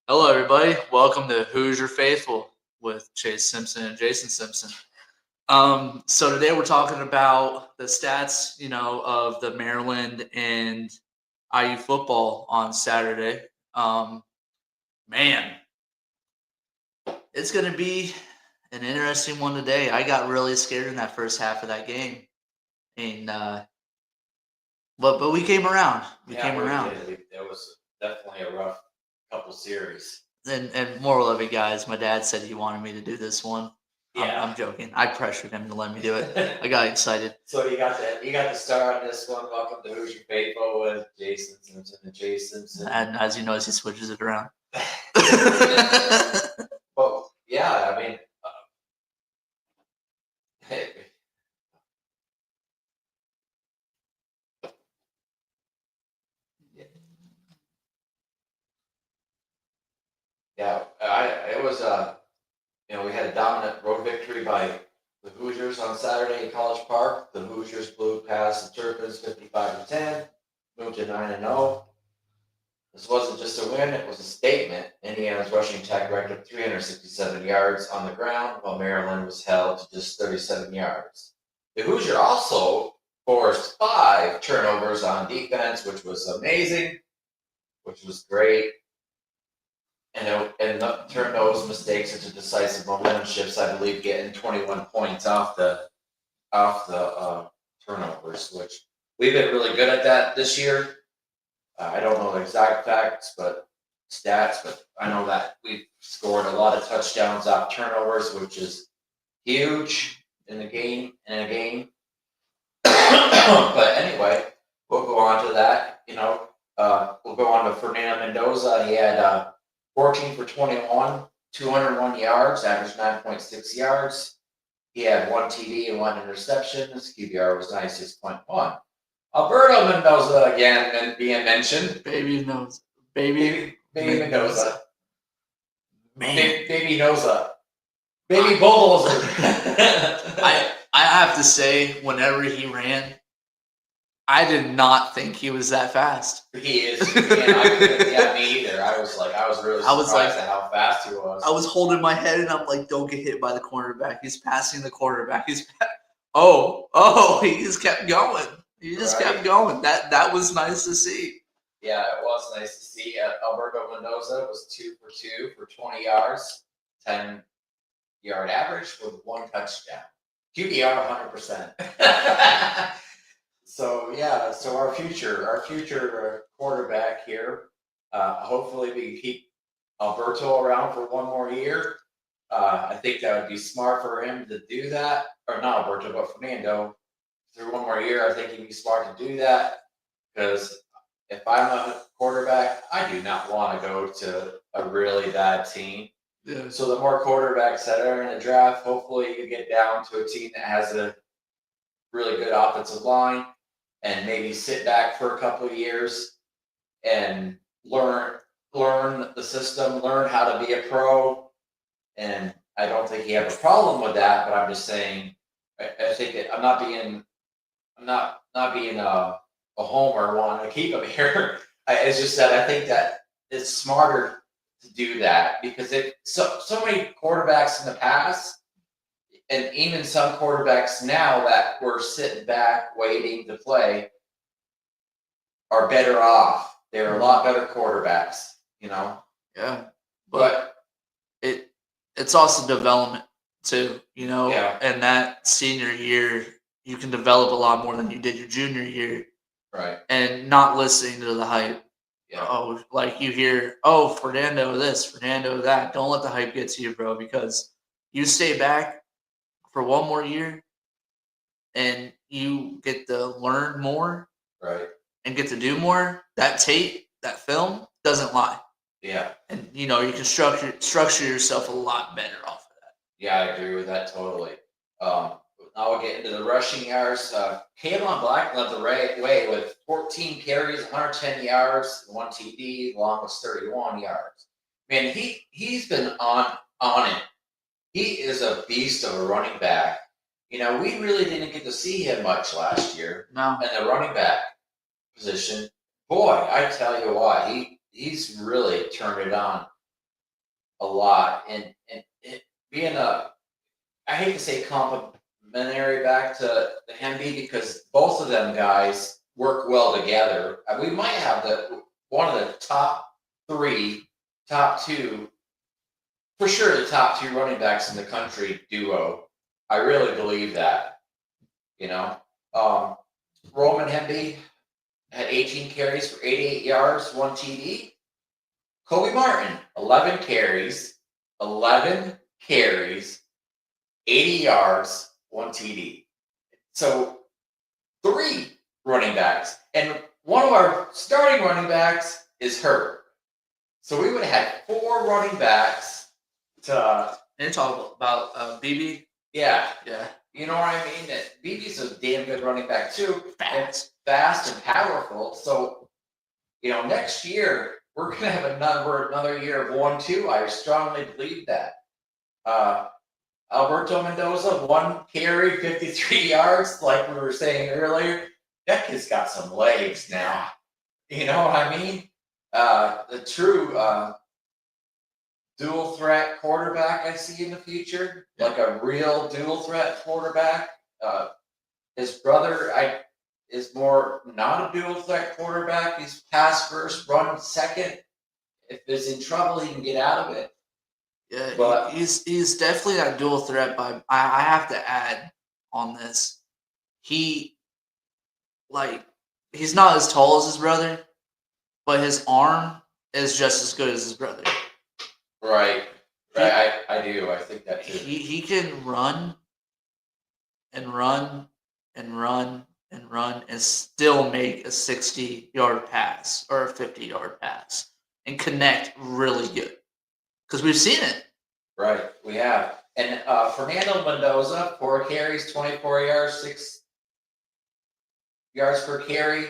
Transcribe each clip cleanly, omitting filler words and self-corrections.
Hello, everybody. Welcome to Hoosier Faithful with Chase Simpson and Jason Simpson. So today we're talking about the stats, of the Maryland and IU football on Saturday. Man, it's going to be an interesting one today. I got really scared in that first half of that game, and but we came around. We came around. Did. It was definitely a rough couple series. And moral of it, guys, my dad said he wanted me to do this one. Yeah. I'm joking. I pressured him to let me do it. I got excited. So you got the start on this one. Welcome to Hoosier Faithful with Jason Simpson and Chase Simpson. And as you notice, he switches it around. Well, yeah, I mean, yeah, it was we had a dominant road victory by the Hoosiers on Saturday in College Park. The Hoosiers blew past the Terrapins 55-10, moved to 9-0. This wasn't just a win, it was a statement. Indiana's rushing attack ranked at 367 yards on the ground, while Maryland was held to just 37 yards. The Hoosiers also forced 5 turnovers on defense, which was amazing, which was great. And turned those mistakes into decisive momentum shifts, I believe, getting 21 points off the turnovers, which we've been really good at that this year. I don't know the exact stats, but I know that we've scored a lot of touchdowns off turnovers, which is huge in a game. But anyway, we'll go on to that. We'll go on to Fernando Mendoza. He had 14 for 21, 201 yards, averaged 9.6 yards. He had 1 TD and 1 interception. His QBR was 96.1. Alberto Mendoza again being mentioned. Baby Mendoza. Baby Mendoza. Man. Baby Noza. Baby Bulldozer. I have to say, whenever he ran, I did not think he was that fast. He is. Me either. I was really surprised at how fast he was. I was holding my head and I'm like, don't get hit by the cornerback. He's passing the quarterback. Oh, he just kept going. He just kept going. That was nice to see. Yeah, it was nice to see. Alberto Mendoza was 2 for 2 for 20 yards, 10-yard average with 1 touchdown. QBR 100%. So our future quarterback here. Hopefully we can keep Alberto around for 1 more year. I think that would be smart for him to do that, or not Alberto, but Fernando. Through 1 more year, I think he'd be smart to do that, because if I'm a quarterback, I do not want to go to a really bad team. Yeah. So the more quarterbacks that are in the draft, hopefully you get down to a team that has a really good offensive line, and maybe sit back for a couple of years and learn the system, learn how to be a pro. And I don't think you have a problem with that, but I'm just saying, I think I'm not being a homer wanting to keep him here. It's just that I think that it's smarter to do that, because so many quarterbacks in the past, and even some quarterbacks now that were sitting back waiting to play, are better off. They're a lot better quarterbacks, Yeah, but it's also development too, Yeah. And that senior year, you can develop a lot more than you did your junior year. Right. And not listening to the hype. Yeah. Oh, like you hear, Fernando this, Fernando that. Don't let the hype get to you, bro, because you stay back for 1 more year and you get to learn more. Right. And get to do more. That tape, that film doesn't lie. Yeah. And you can structure yourself a lot better off of that. Yeah, I agree with that totally. Now we'll get into the rushing yards. Kalen Black led the way with 14 carries, 110 yards, 1 TD, along with 31 yards. Man, he's been on it. He is a beast of a running back. We really didn't get to see him much last year. No. In the running back position. Boy, I tell you what, he's really turned it on. a lot. And it being I hate to say complimentary back to the Hemby because both of them guys work well together. We might have one of the top three, top two, for sure the top two running backs in the country duo. I really believe that. You know, Roman Hemby had 18 carries for 88 yards, 1 TD. Kobe Martin, 11 carries, 80 yards, 1 TD. So 3 running backs. And one of our starting running backs is hurt. So we would have had 4 running backs to. And talk about BB. Yeah. Yeah. You know what I mean? That BB's a damn good running back too. Fast. Fast and powerful. So, next year we're gonna have another year of 1-2. I strongly believe that. Alberto Mendoza, 1 carry, 53 yards, like we were saying earlier. That kid's got some legs now. You know what I mean? The true dual threat quarterback I see in the future, like a real dual threat quarterback. His brother is more not a dual threat quarterback. He's pass first, run second. If it's in trouble, he can get out of it. Yeah, But he's definitely that dual threat. But I have to add on this, he's not as tall as his brother, but his arm is just as good as his brother. Right. I do. I think that too. He can run and run and run and run and still make a 60-yard pass or a 50-yard pass and connect really good. Because we've seen it. Right, we have. And Fernando Mendoza, 4 carries, 24 yards, 6 yards per carry,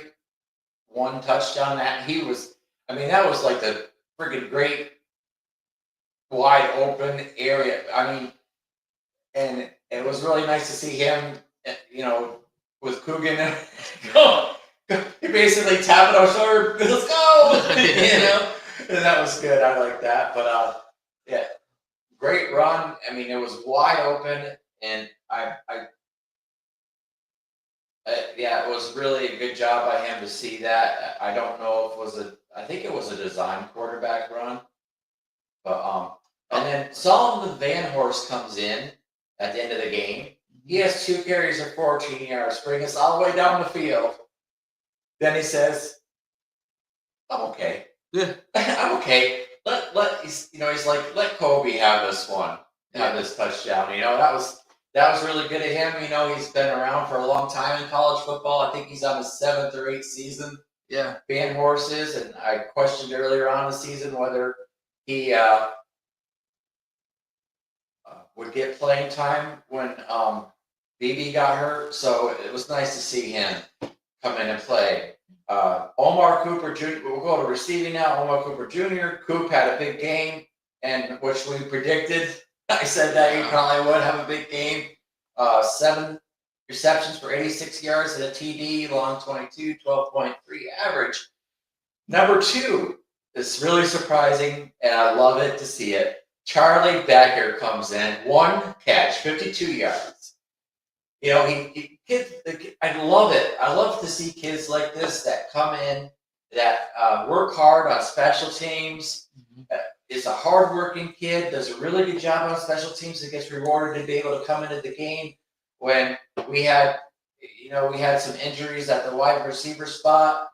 1 touchdown. That was like the freaking great wide open area. And it was really nice to see him, with Coogan. He basically tapped our shoulder, let's go, and that was good. I like that. But yeah, great run. It was wide open, and it was really a good job by him to see that. I don't know if I think it was a design quarterback run, but and then Solomon Van Horst comes in at the end of the game. He has 2 carries of 14 yards, bring us all the way down the field. Then he says, "I'm okay. Yeah. I'm okay. He's like, let Kobe have this one, have this touchdown. That was really good of him. He's been around for a long time in college football. I think he's on his 7th or 8th season. Yeah. Van Horst is, and I questioned earlier on the season whether he would get playing time when BB got hurt. So it was nice to see him come in and play. Omar Cooper Jr. We'll go to receiving now. Omar Cooper Jr. Coop had a big game, and which we predicted. I said that he probably would have a big game. 7 receptions for 86 yards and a TD, long 22, 12.3 average. Number 2 is really surprising, and I love it to see it. Charlie Becker comes in, 1 catch, 52 yards. I love it. I love to see kids like this that come in, that work hard on special teams. Is a hardworking kid, does a really good job on special teams, and gets rewarded to be able to come into the game when we had some injuries at the wide receiver spot.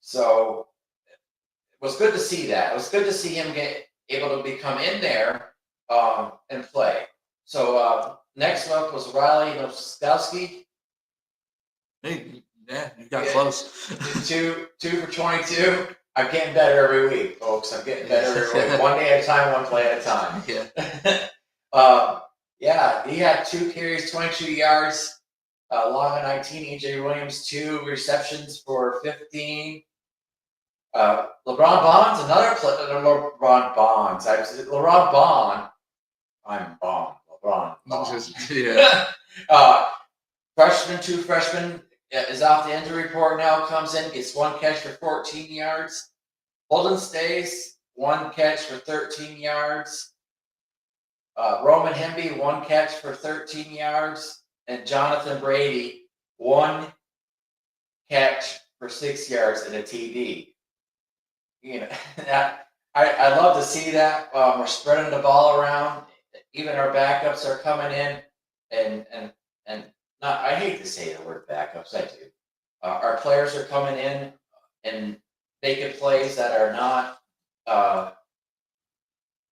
So it was good to see that. It was good to see him get able to come in there and play. So next up was Riley Noskowski. Hey, yeah, you got close. 2 for 22. I'm getting better every week, folks. I'm getting better every week. 1 day at a time, 1 play at a time. Yeah. He had 2 carries, 22 yards. Long 19. EJ Williams, 2 receptions for 15. LeBron Bonds, another LeBron Bonds. LeBron Bond. I'm Bond. LeBron Bond. Yeah. Freshman, 2 freshmen is off the injury report now. Comes in, gets 1 catch for 14 yards. Holden Stays, 1 catch for 13 yards. Roman Hemby, 1 catch for 13 yards. And Jonathan Brady, 1 catch for 6 yards and a TD. You know, I love to see that. We're spreading the ball around. Even our backups are coming in, and not. I hate to say the word backups. I do. Our players are coming in and making plays that are not,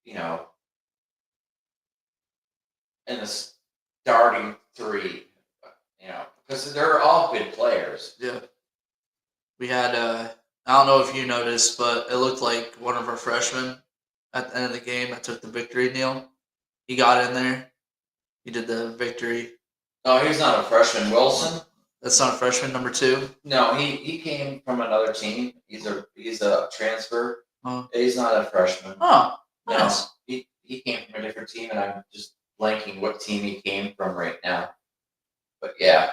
you know, in the starting 3. You know, because they're all good players. Yeah. We had, I don't know if you noticed, but it looked like one of our freshmen at the end of the game that took the victory kneel. He got in there. He did the victory. No, he's not a freshman. Wilson? That's not a freshman, number 2? No, he came from another team. He's a transfer. Oh. He's not a freshman. Oh, No, nice. he came from a different team, and I'm just blanking what team he came from right now. But yeah,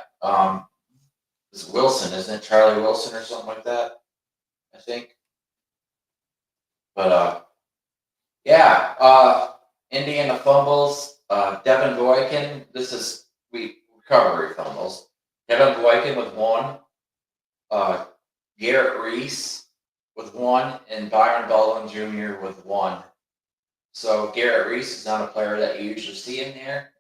it's Wilson, isn't it? Charlie Wilson or something like that, I think. But yeah, Indiana fumbles. Devin Boykin, this is recovery fumbles. Devin Boykin with 1. Garrett Reese with 1, and Byron Baldwin Jr. with 1. So Garrett Reese is not a player that you usually see in there.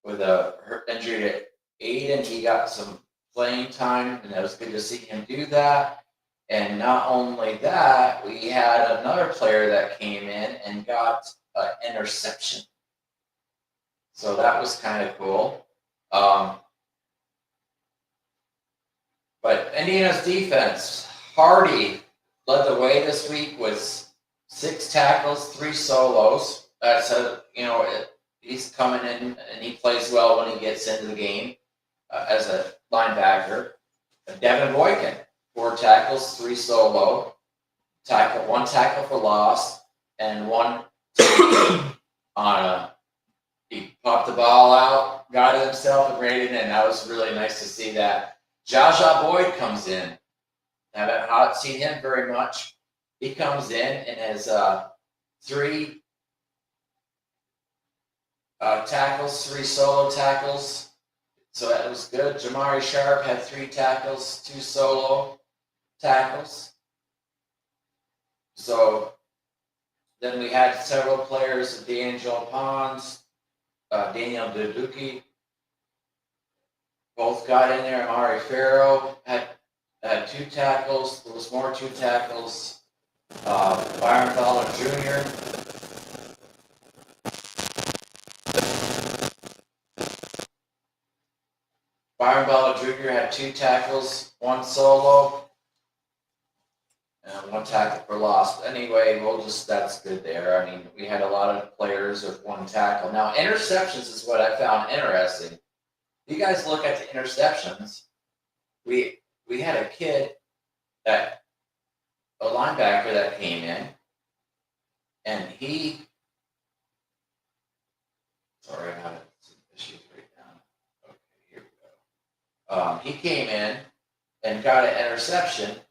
With a injury to Aiden, he got some playing time, and it was good to see him do that. And not only that, we had another player that came in and got an interception. So that was kind of cool. But Indiana's defense, Hardy led the way this week with 6 tackles, 3 solos. So, you know, he's coming in and he plays well when he gets into the game as a linebacker. Devin Boykin, 4 tackles, 3 solo. 1 tackle for loss, and 1 on a. He popped the ball out, got it himself, and ran it in. That was really nice to see that. Jaja Boyd comes in. I haven't seen him very much. He comes in and has 3 tackles, 3 solo tackles. So that was good. Jamari Sharp had 3 tackles, 2 solo tackles. So then we had several players, D'Angelo Pons, Daniel Duduki, both got in there. Amari Farrow had 2 tackles. There was more 2 tackles. Byron Fowler Jr. Byron Fowler Jr. had 2 tackles, 1 solo, and 1 tackle for loss. Anyway, that's good there. I mean, we had a lot of players with 1 tackle. Now, interceptions is what I found interesting. If you guys look at the interceptions, we had a kid a linebacker that came in, and sorry, I'm having some issues right now. Okay, here we go. He came in and got an interception.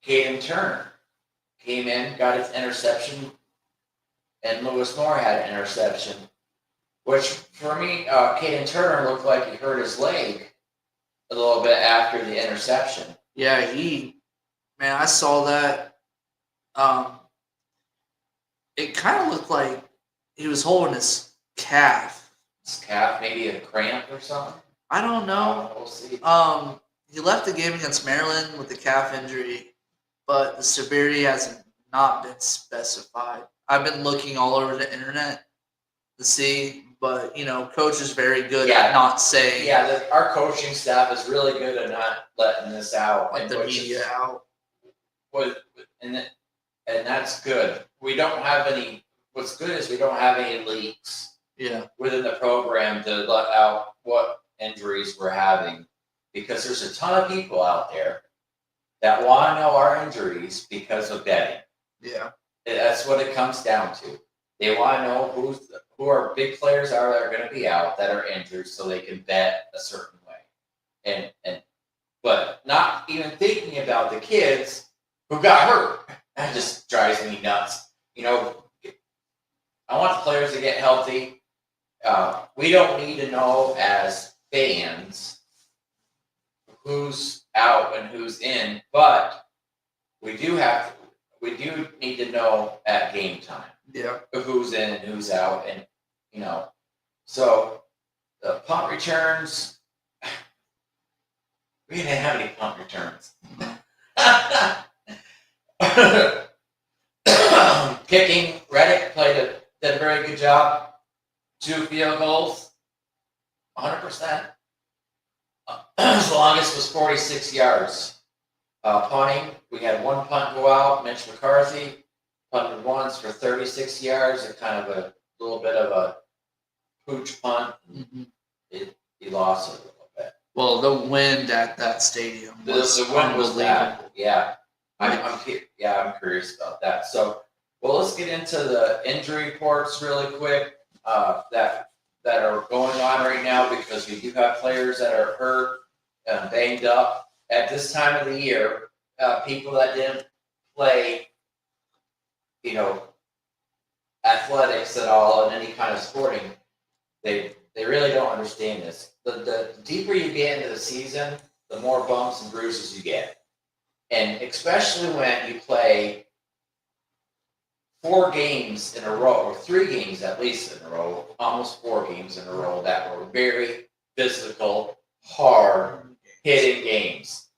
Caden Turner came in, got his interception, and Lewis Moore had an interception. Which, for me, Caden Turner looked like he hurt his leg a little bit after the interception. Yeah, I saw that. It kind of looked like he was holding his calf. His calf, maybe a cramp or something? I don't know. We'll see. He left the game against Maryland with the calf injury, but the severity has not been specified. I've been looking all over the internet to see, but coach is very good at not saying. Yeah, our coaching staff is really good at not letting this out. Let the media out. And that's good. We don't have any. What's good is we don't have any leaks. Yeah. Within the program to let out what injuries we're having, because there's a ton of people out there that want to know our injuries because of betting. Yeah. That's what it comes down to. They want to know who our big players are that are going to be out that are injured, so they can bet a certain way. But not even thinking about the kids who got hurt. That just drives me nuts. I want the players to get healthy. We don't need to know as fans who's out and who's in, but we do need to know at game time. Yeah. Who's in and who's out, and so the punt returns. We didn't have any punt returns. Kicking, Reddick did a very good job. 2 field goals, 100%. His longest was 46 yards. Punting, we had 1 punt go out. Mitch McCarthy punted once for 36 yards, and kind of a little bit of a pooch punt. Mm-hmm. He lost it a little bit. Well, the wind at that stadium was the wind was bad. Yeah, I'm curious about that. So, well, let's get into the injury reports really quick that are going on right now, because we do have players that are hurt and banged up at this time of the year. People that didn't play, athletics at all in any kind of sporting, they really don't understand this. The deeper you get into the season, the more bumps and bruises you get. And especially when you play 4 games in a row, or 3 games at least in a row, almost 4 games in a row that were very physical, hard hitting games.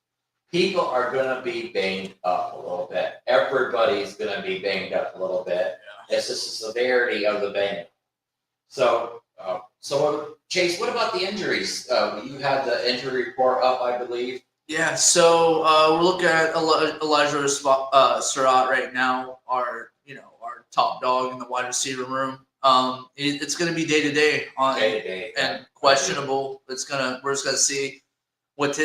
People are going to be banged up a little bit. Everybody's going to be banged up a little bit. Yeah. It's just the severity of the bang. So, Chase, what about the injuries? You had the injury report up, I believe. Yeah, so we're looking at Elijah Surratt right now, our top dog in the wide receiver room. It's going to be day to day and questionable. We're just gonna see with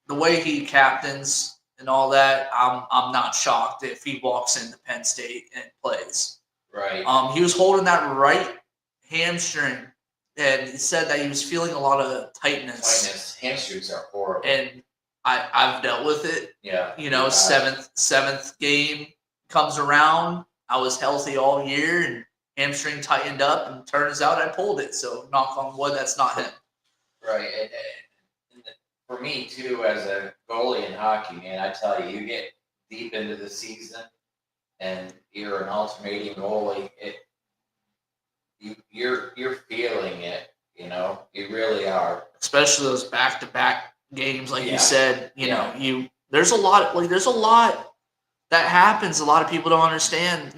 the way he captains and all that. I'm not shocked if he walks into Penn State and plays. Right. He was holding that right hamstring, and he said that he was feeling a lot of tightness. Hamstrings are horrible. And I've dealt with it. Yeah. Seventh game comes around. I was healthy all year, and hamstring tightened up, and turns out I pulled it. So knock on wood, that's not him. Right. And for me too, as a goalie in hockey, man, I tell you, you get deep into the season, and you're an alternating goalie. You're feeling it. You really are. Especially those back-to-back games, like you said. There's a lot that happens. A lot of people don't understand.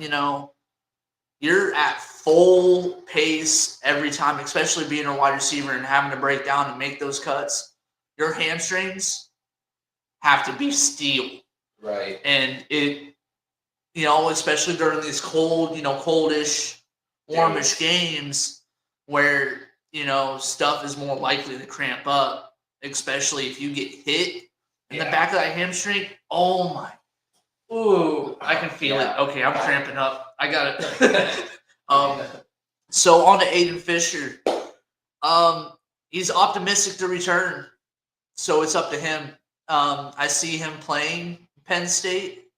You're at full pace every time, especially being a wide receiver and having to break down and make those cuts. Your hamstrings have to be steel. Right. And it, especially during these coldish, warmish games where, stuff is more likely to cramp up, especially if you get hit in the back of that hamstring. Oh my. Ooh, I can feel it. Okay, I'm cramping up. I got it. So on to Aiden Fisher. He's optimistic to return, so it's up to him. I see him playing Penn State.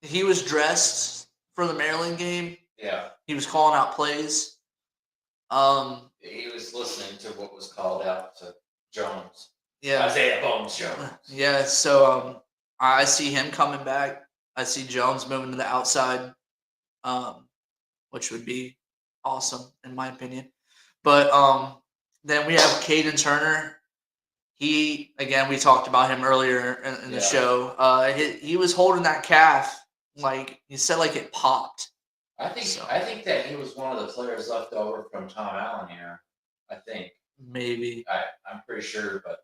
He was dressed for the Maryland game. Yeah. He was calling out plays. He was listening to what was called out to Jones. Yeah. Isaiah Bones Jones. Yeah, so I see him coming back. I see Jones moving to the outside, which would be awesome in my opinion. But then we have Caden Turner. We talked about him earlier in the show. He was holding that calf, like he said, like it popped. I think that he was one of the players left over from Tom Allen here. I think maybe. I'm pretty sure, but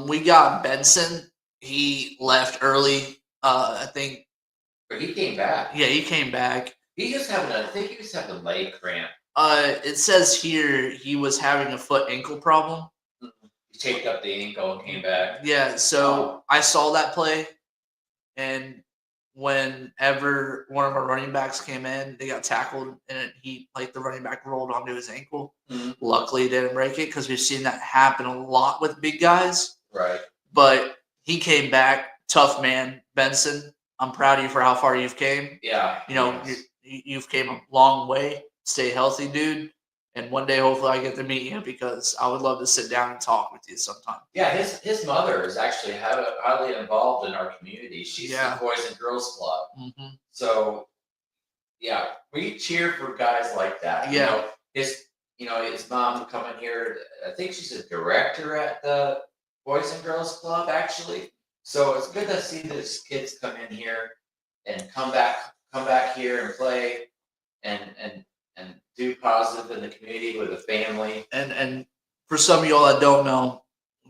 we got Benson. He left early. I think. But he came back. Yeah, he came back. I think he was having a leg cramp. It says here he was having a foot-ankle problem. He taped up the ankle and came back. Yeah, so I saw that play, and whenever one of our running backs came in, they got tackled, and the running back rolled onto his ankle. Mm-hmm. Luckily, he didn't break it, because we've seen that happen a lot with big guys. Right. But he came back, tough man, Benson, I'm proud of you for how far you've came. Yeah. You know, you've came a long way. Stay healthy, dude. And one day, hopefully, I get to meet you because I would love to sit down and talk with you sometime. Yeah, his mother is actually highly involved in our community. She's the Boys and Girls Club. Mm-hmm. So, yeah, we cheer for guys like that. Yeah. His mom coming here. I think she's a director at the Boys and Girls Club, actually. So it's good to see these kids come in here and come back here and play and do positive in the community with the family. And for some of y'all that don't know,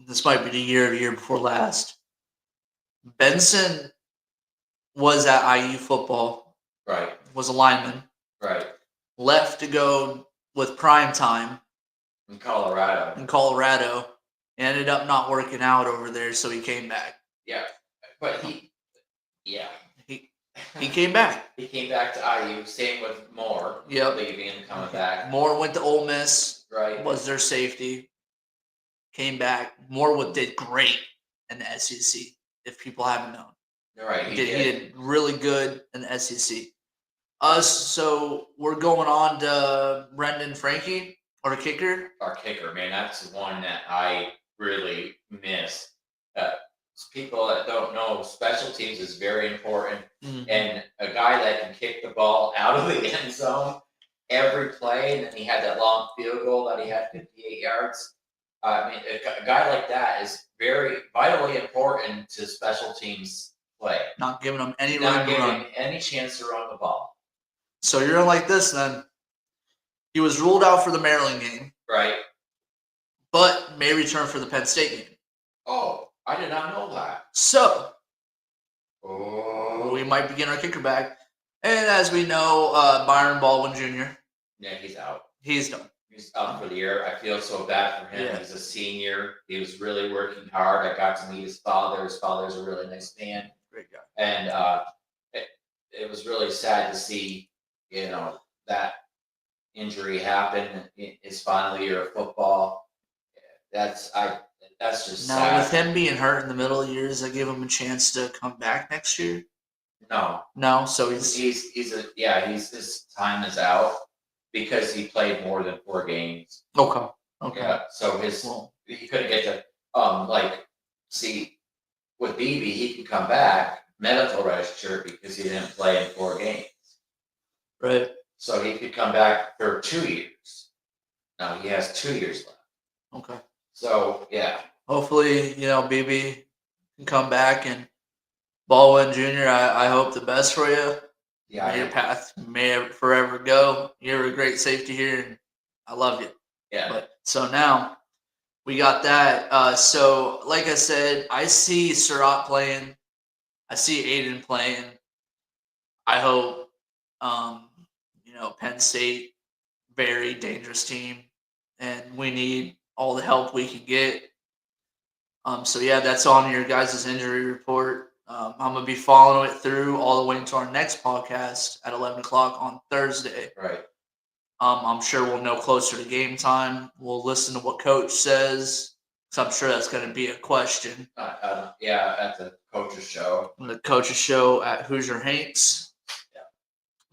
this might be the year before last. Benson was at IU football. Right. Was a lineman. Right. Left to go with prime time in Colorado. Ended up not working out over there, so he came back. Yeah. But he came back. He came back to IU, same with Moore. Yep. Leaving and coming back. Moore went to Ole Miss. Right. Was their safety. Came back. Moore did great in the SEC, if people haven't known. Right. He did really good in the SEC. So we're going on to Brendan Frankie, our kicker. Our kicker, man, that's the one that I really miss. People that don't know, special teams is very important. Mm-hmm. And a guy that can kick the ball out of the end zone every play, and then he had that long field goal that he had 58 yards. A guy like that is very vitally important to special teams play. Not giving them any any chance to run the ball. So you're like this then. He was ruled out for the Maryland game. Right. But may return for the Penn State game. Oh, I did not know that. So we might begin our kicker back. And as we know, Byron Baldwin Jr. Yeah, he's out. He's done. He's out for the year. I feel so bad for him. Yeah. He's a senior. He was really working hard. I got to meet his father. His father's a really nice man. Great guy. And it was really sad to see, that injury happen in his final year of football. That's just now sad. With him being hurt in the middle of years, I give him a chance to come back next year. No. So his time is out because he played more than 4 games. Okay. Yeah. So he couldn't get to see with BB, he can come back medical register because he didn't play in 4 games. Right. So he could come back for 2 years. Now he has 2 years left. Okay. So yeah. Hopefully, BB can come back, and Baldwin Jr., I hope the best for you. Yeah. Your path may forever go. You're a great safety here, and I love you. Yeah. So now we got that. So like I said, I see Surratt playing. I see Aiden playing. I hope, Penn State, very dangerous team, and we need all the help we can get. So yeah, that's on your guys' injury report. I'm going to be following it through all the way into our next podcast at 11 o'clock on Thursday. Right. I'm sure we'll know closer to game time. We'll listen to what Coach says, because I'm sure that's going to be a question. At the coach's show. The coach's show at Hoosier Hanks.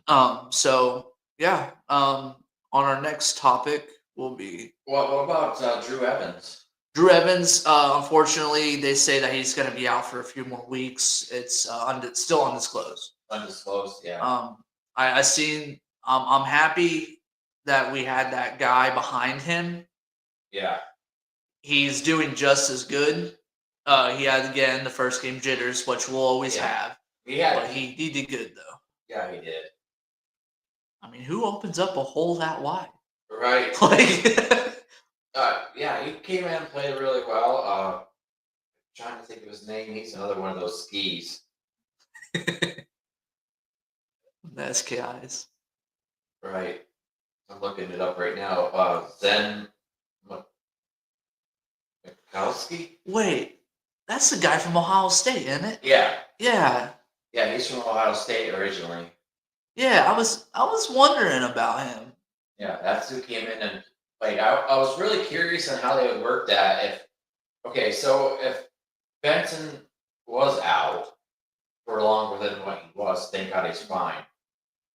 Yeah. On our next topic will be... What about Drew Evans? Drew Evans, unfortunately, they say that he's going to be out for a few more weeks. It's still undisclosed. Undisclosed, yeah. I'm happy that we had that guy behind him. Yeah. He's doing just as good. He had, again, the first game jitters, which we'll always have. But he did good, though. Yeah, he did. I mean, who opens up a hole that wide? Right. He came in and played really well. Trying to think of his name. He's another one of those skis. The SKIs. Right. I'm looking it up right now. Zen Mikowski? Wait, that's the guy from Ohio State, isn't it? Yeah. Yeah. Yeah, he's from Ohio State originally. Yeah, I was wondering about him. Yeah, that's who came in and played. I was really curious on how they would work that. So if Benson was out, for longer than what he was. Thank God he's fine.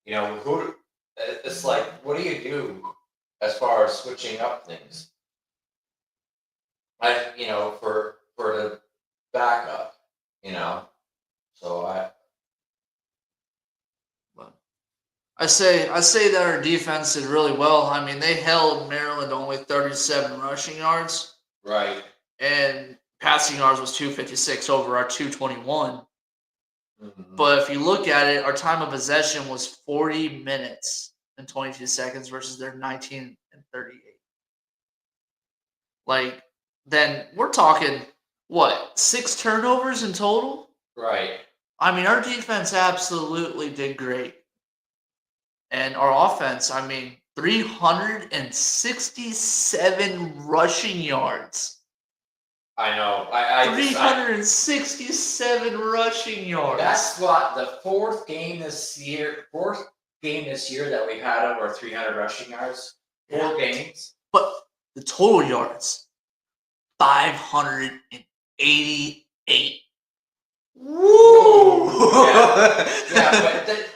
You know, it's like, what do you do as far as switching up things? For the backup, So But I say that our defense did really well. I mean, they held Maryland to only 37 rushing yards, right. and passing yards was 256 over our 221. Mm-hmm. But if you look at it, our time of possession was 40 minutes and 22 seconds versus their 19 and 38. Like, then we're talking, what, 6 turnovers in total? Right. I mean, our defense absolutely did great. And our offense, 367 rushing yards. I know. 367 rushing yards. That's what the fourth game this year that we've had over 300 rushing yards. 4 games. But the total yards, 588. Woo! Yeah, but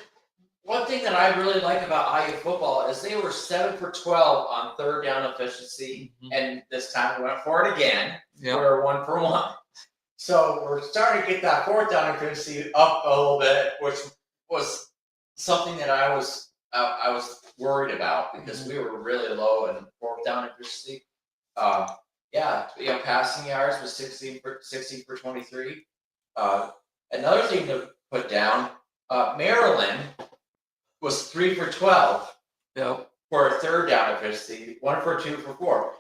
one thing that I really like about IU football is they were 7 for 12 on third down efficiency, and this time we went for it again. Yep. We're 1 for 1. So we're starting to get that fourth down efficiency up a little bit, which was something that I was worried about because we were really low in fourth down efficiency. Passing yards was 16 for 23. Another thing to put down, Maryland was 3 for 12. Yep. For a third down efficiency, 1 for 2 for 4.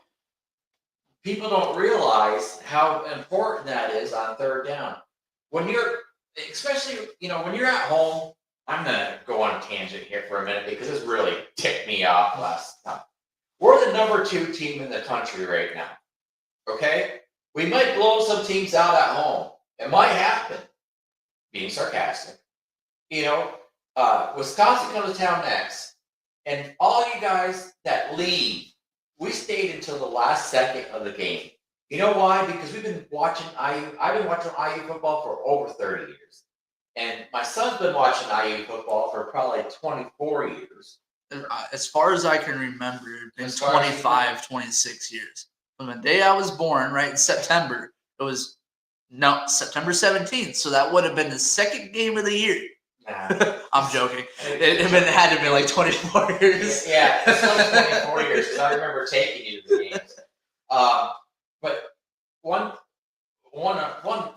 People don't realize how important that is on third down. When you're, especially, when you're at home, I'm going to go on a tangent here for a minute because this really ticked me off last time. We're the number 2 team in the country right now. Okay? We might blow some teams out at home. It might happen. Being sarcastic. Wisconsin comes to town next. And all you guys that leave, we stayed until the last second of the game. You know why? Because we've been watching IU. I've been watching IU football for over 30 years. And my son's been watching IU football for probably 24 years. As far as I can remember, it's been 25, 26 years. From the day I was born, right, in September, September 17th. So that would have been the second game of the year. Nah. I'm joking. It had to be like 24 years. Yeah, it's like 24 years because I remember taking you to the games. But one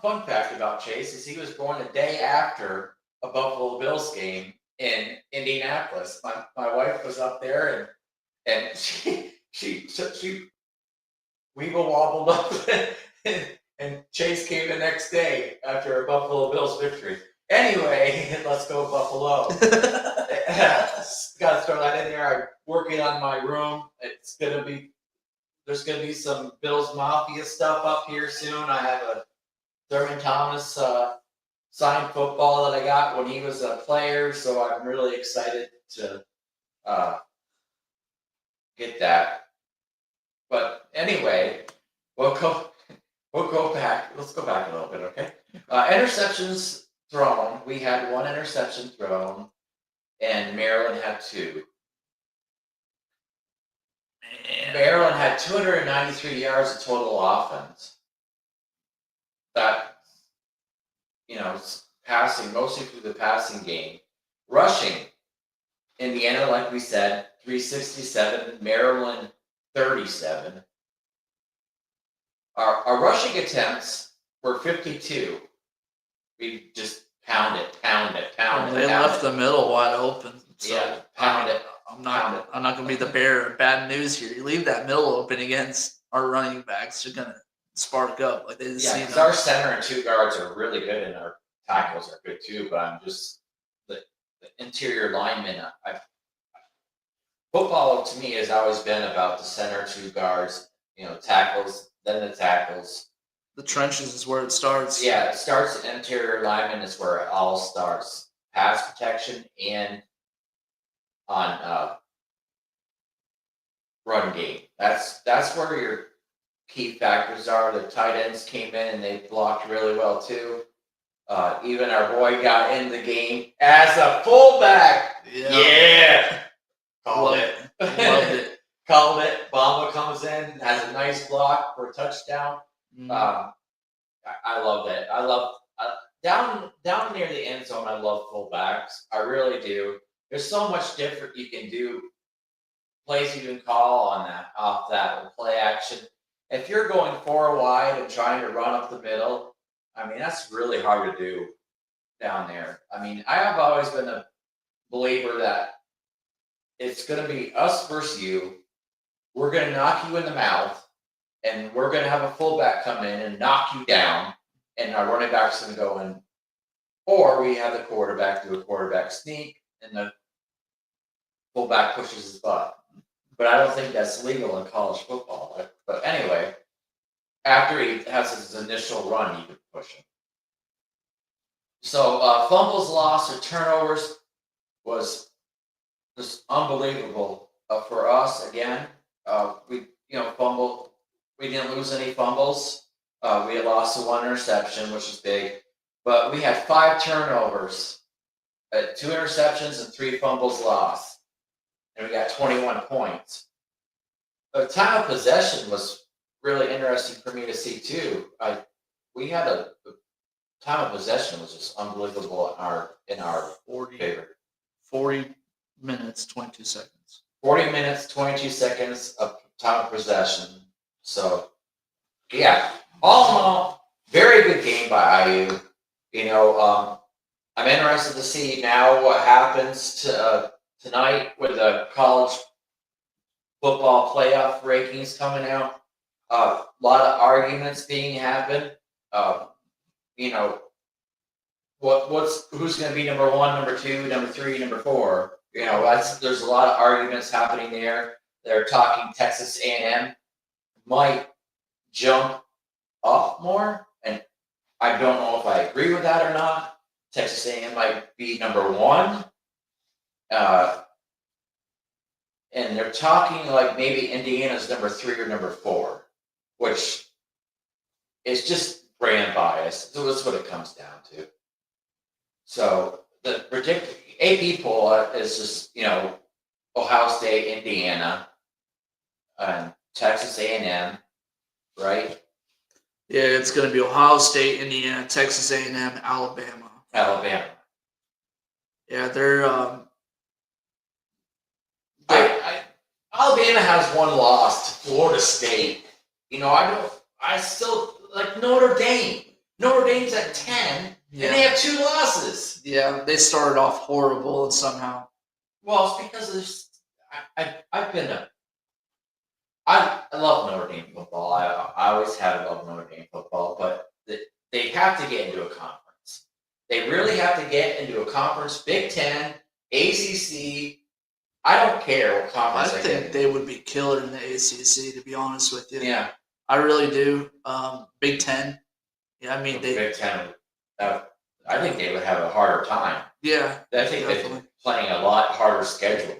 fun fact about Chase is he was born the day after a Buffalo Bills game in Indianapolis. My wife was up there and she weeble wobbled up and Chase came the next day after a Buffalo Bills victory. Anyway, let's go Buffalo. Got to throw that in there. I'm working on my room. There's gonna be some Bills Mafia stuff up here soon. I have a Thurman Thomas signed football that I got when he was a player, so I'm really excited to get that. But anyway, we'll go back. Let's go back a little bit, okay? Interceptions thrown. We had 1 interception thrown, and Maryland had 2. Maryland had 293 yards of total offense. That, passing, mostly through the passing game. Rushing, Indiana, like we said, 367, Maryland, 37. Our rushing attempts were 52. We just pound it. They left the middle wide open. So pound it. I'm not going to be the bearer of bad news here. You leave that middle open against our running backs, you're going to spark up. Like they didn't see because our center and 2 guards are really good, and our tackles are good too. But I'm just the interior linemen. Football to me has always been about the center, 2 guards, tackles, then the tackles. The trenches is where it starts. Yeah, it starts at interior lineman is where it all starts. Pass protection and on run game. That's where your key factors are. The tight ends came in and they blocked really well too. Even our boy got in the game as a fullback. Yeah. Called it. Loved it. Called it. Bamba comes in, has a nice block for a touchdown. I love that. I love down near the end zone. I love fullbacks. I really do. There's so much different you can do. Plays you can call on that off that play action. If you're going 4 wide and trying to run up the middle, I mean that's really hard to do down there. I mean, I have always been a believer that it's going to be us versus you. We're going to knock you in the mouth, and we're going to have a fullback come in and knock you down, and our running back's going to go in. Or we have the quarterback do a quarterback sneak, and the fullback pushes his butt. But I don't think that's legal in college football. But anyway, after he has his initial run, you can push him. So fumbles lost or turnovers was just unbelievable for us again. We fumbled. We didn't lose any fumbles. We had lost to 1 interception, which is big. But we had 5 turnovers, 2 interceptions, and 3 fumbles lost. And we got 21 points. The time of possession was really interesting for me to see too. We had the time of possession was just unbelievable in our 40, favor. 40 minutes, 22 seconds. 40 minutes, 22 seconds of time of possession. So, yeah, all in all, very good game by IU. I'm interested to see now what happens tonight with the college football playoff rankings coming out. A lot of arguments being happened. Who's going to be number 1, number 2, number 3, number 4? There's a lot of arguments happening there. They're talking Texas A&M might jump up more, and I don't know if I agree with that or not. Texas A&M might be number 1. And they're talking like maybe Indiana's number 3 or number 4, which is just brand bias. So that's what it comes down to. So the AP poll is just Ohio State, Indiana, and Texas A&M, right? Yeah, it's going to be Ohio State, Indiana, Texas A&M, Alabama. Yeah, they're. Alabama has 1 loss to Florida State. I still like Notre Dame. Notre Dame's at 10, and they have 2 losses. Yeah, they started off horrible and somehow. Well, it's because I love Notre Dame football. I always have loved Notre Dame football, but they have to get into a conference. They really have to get into a conference. Big Ten, ACC. I don't care what conference. I think they would be killer in the ACC, to be honest with you. Yeah, I really do. Big Ten. Yeah, I mean Big Ten. I think they would have a harder time. Yeah, I think they're playing a lot harder schedule.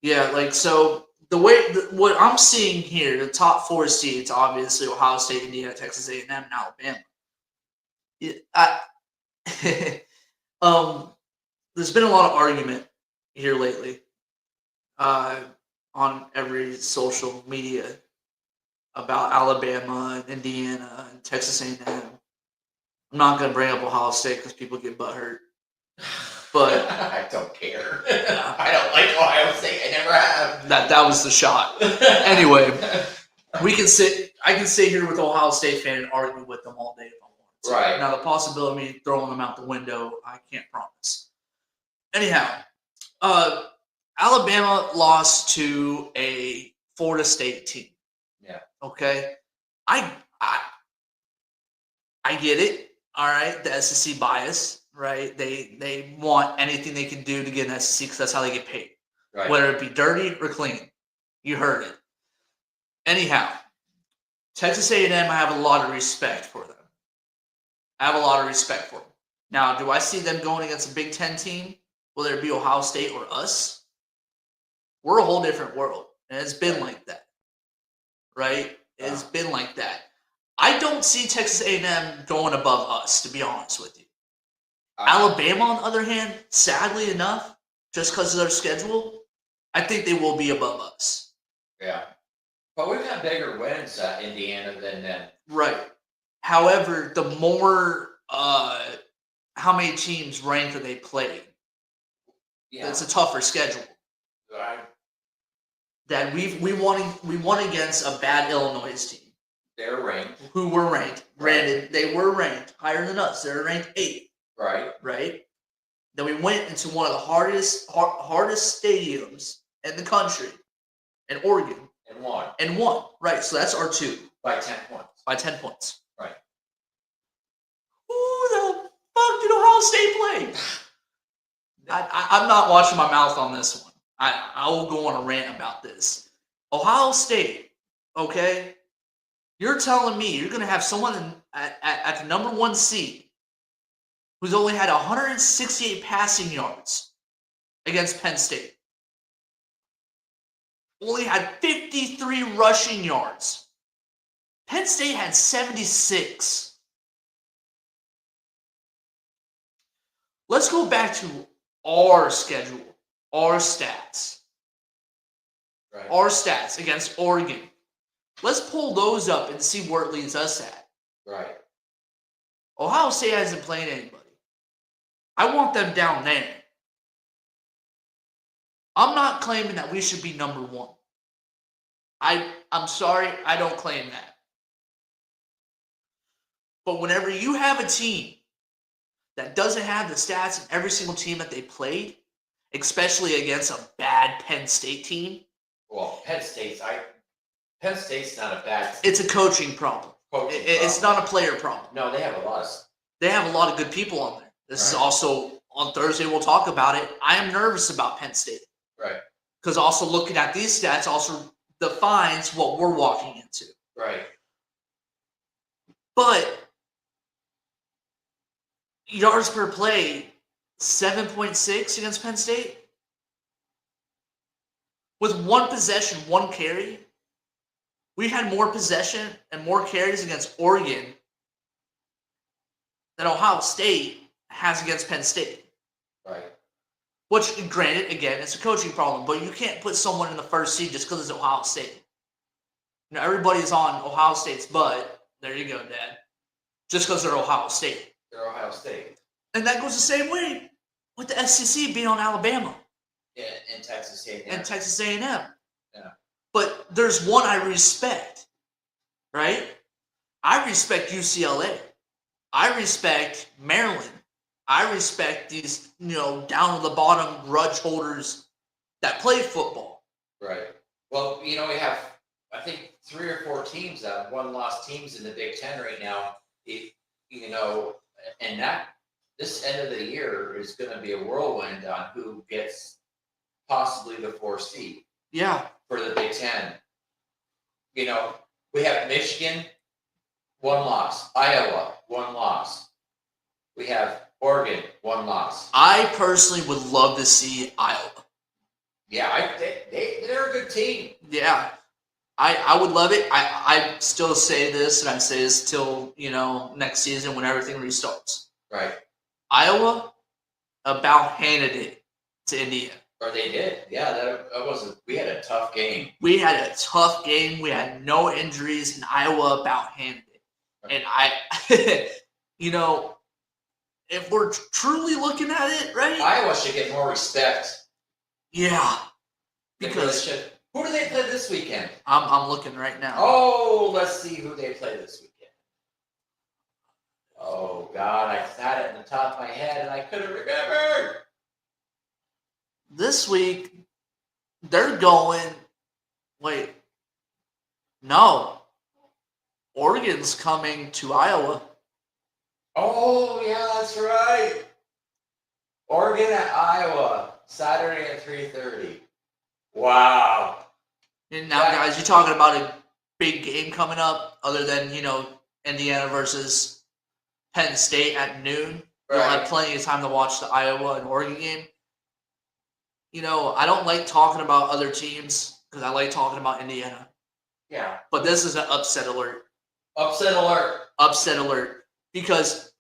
Yeah, so what I'm seeing here, the top 4 seeds, obviously Ohio State, Indiana, Texas A&M, and Alabama. There's been a lot of argument here lately on every social media about Alabama and Indiana and Texas A&M. I'm not going to bring up Ohio State because people get butthurt. But I don't care. I don't like Ohio State. I never have. That was the shot. Anyway, I can sit here with an Ohio State fan and argue with them all day if I want to. Right. Now the possibility of me throwing them out the window, I can't promise. Anyhow, Alabama lost to a Florida State team. Yeah. Okay. I get it. All right. The SEC bias, right? They want anything they can do to get an SEC because that's how they get paid. Right. Whether it be dirty or clean. You heard it. Anyhow, Texas A&M, I have a lot of respect for them. Now, do I see them going against a Big Ten team, whether it be Ohio State or us? We're a whole different world. And it's been like that. Right? It's been like that. I don't see Texas A&M going above us, to be honest with you. Alabama, on the other hand, sadly enough, just because of their schedule, I think they will be above us. Yeah. But we've had bigger wins at Indiana than them. Right. However, the more how many teams ranked that they played, Yeah. it's a tougher schedule. Right. That we won against a bad Illinois team. They're ranked. Who were ranked. Granted, Right. they were ranked higher than us. They were ranked 8th. Right. Right? Then we went into one of the hardest stadiums in the country, in Oregon. And won. Right. So that's our 2. By 10 points. By 10 points. Right. Who the fuck did Ohio State play? I'm not watching my mouth on this one. I will go on a rant about this. Ohio State, okay? You're telling me you're going to have someone at the number 1 seed who's only had 168 passing yards against Penn State. Only had 53 rushing yards. Penn State had 76. Let's go back to our schedule, our stats. Right. Our stats against Oregon. Let's pull those up and see where it leads us at. Right. Ohio State hasn't played anybody. I want them down there. I'm not claiming that we should be number 1. I'm sorry, I don't claim that. But whenever you have a team that doesn't have the stats in every single team that they played, especially against a bad Penn State team. Well, Penn State's not a bad team. It's a coaching problem. It's not a player problem. No, they have a lot of good people on there. This is Right. also, on Thursday we'll talk about it. I am nervous about Penn State. Right. Because also looking at these stats also defines what we're walking into. Right. But yards per play, 7.6 against Penn State. With 1 possession, 1 carry. We had more possession and more carries against Oregon than Ohio State has against Penn State. Right. Which, granted, again, it's a coaching problem, but you can't put someone in the first seed just because it's Ohio State. You know, everybody's on Ohio State's butt. There you go, Dad. Just because they're Ohio State. They're Ohio State. And that goes the same way with the SEC being on Alabama. Yeah, and Texas A&M. And Texas A&M. Yeah. But there's one I respect, right? I respect UCLA. I respect Maryland. I respect these, down to the bottom grudge holders that play football. Right. Well, we have, I think, 3 or 4 teams that one-loss teams in the Big Ten right now. And this end of the year is going to be a whirlwind on who gets possibly the 4th seed. Yeah. For the Big Ten. We have Michigan, 1 loss. Iowa, 1 loss. We have Oregon, 1 loss. I personally would love to see Iowa. Yeah, they're a good team. Yeah. I would love it. I still say this, and I say this till, next season when everything restarts. Right. Iowa about handed it to Indiana. Or they did. Yeah, we had a tough game. We had a tough game. We had no injuries, and Iowa about handed it. Right. And if we're truly looking at it, right? Iowa should get more respect. Yeah. Because who do they play this weekend? I'm looking right now. Oh, let's see who they play this weekend. Oh, God, I had it in the top of my head, and I couldn't remember. This week, they're going. Wait. No. Oregon's coming to Iowa. Oh, yeah, that's right. Oregon at Iowa, Saturday at 3:30. Wow. And now, guys, you're talking about a big game coming up, other than, Indiana versus Penn State at noon. You'll have plenty of time to watch the Iowa and Oregon game. I don't like talking about other teams because I like talking about Indiana. Yeah. But this is an upset alert. Upset alert. Upset alert. Because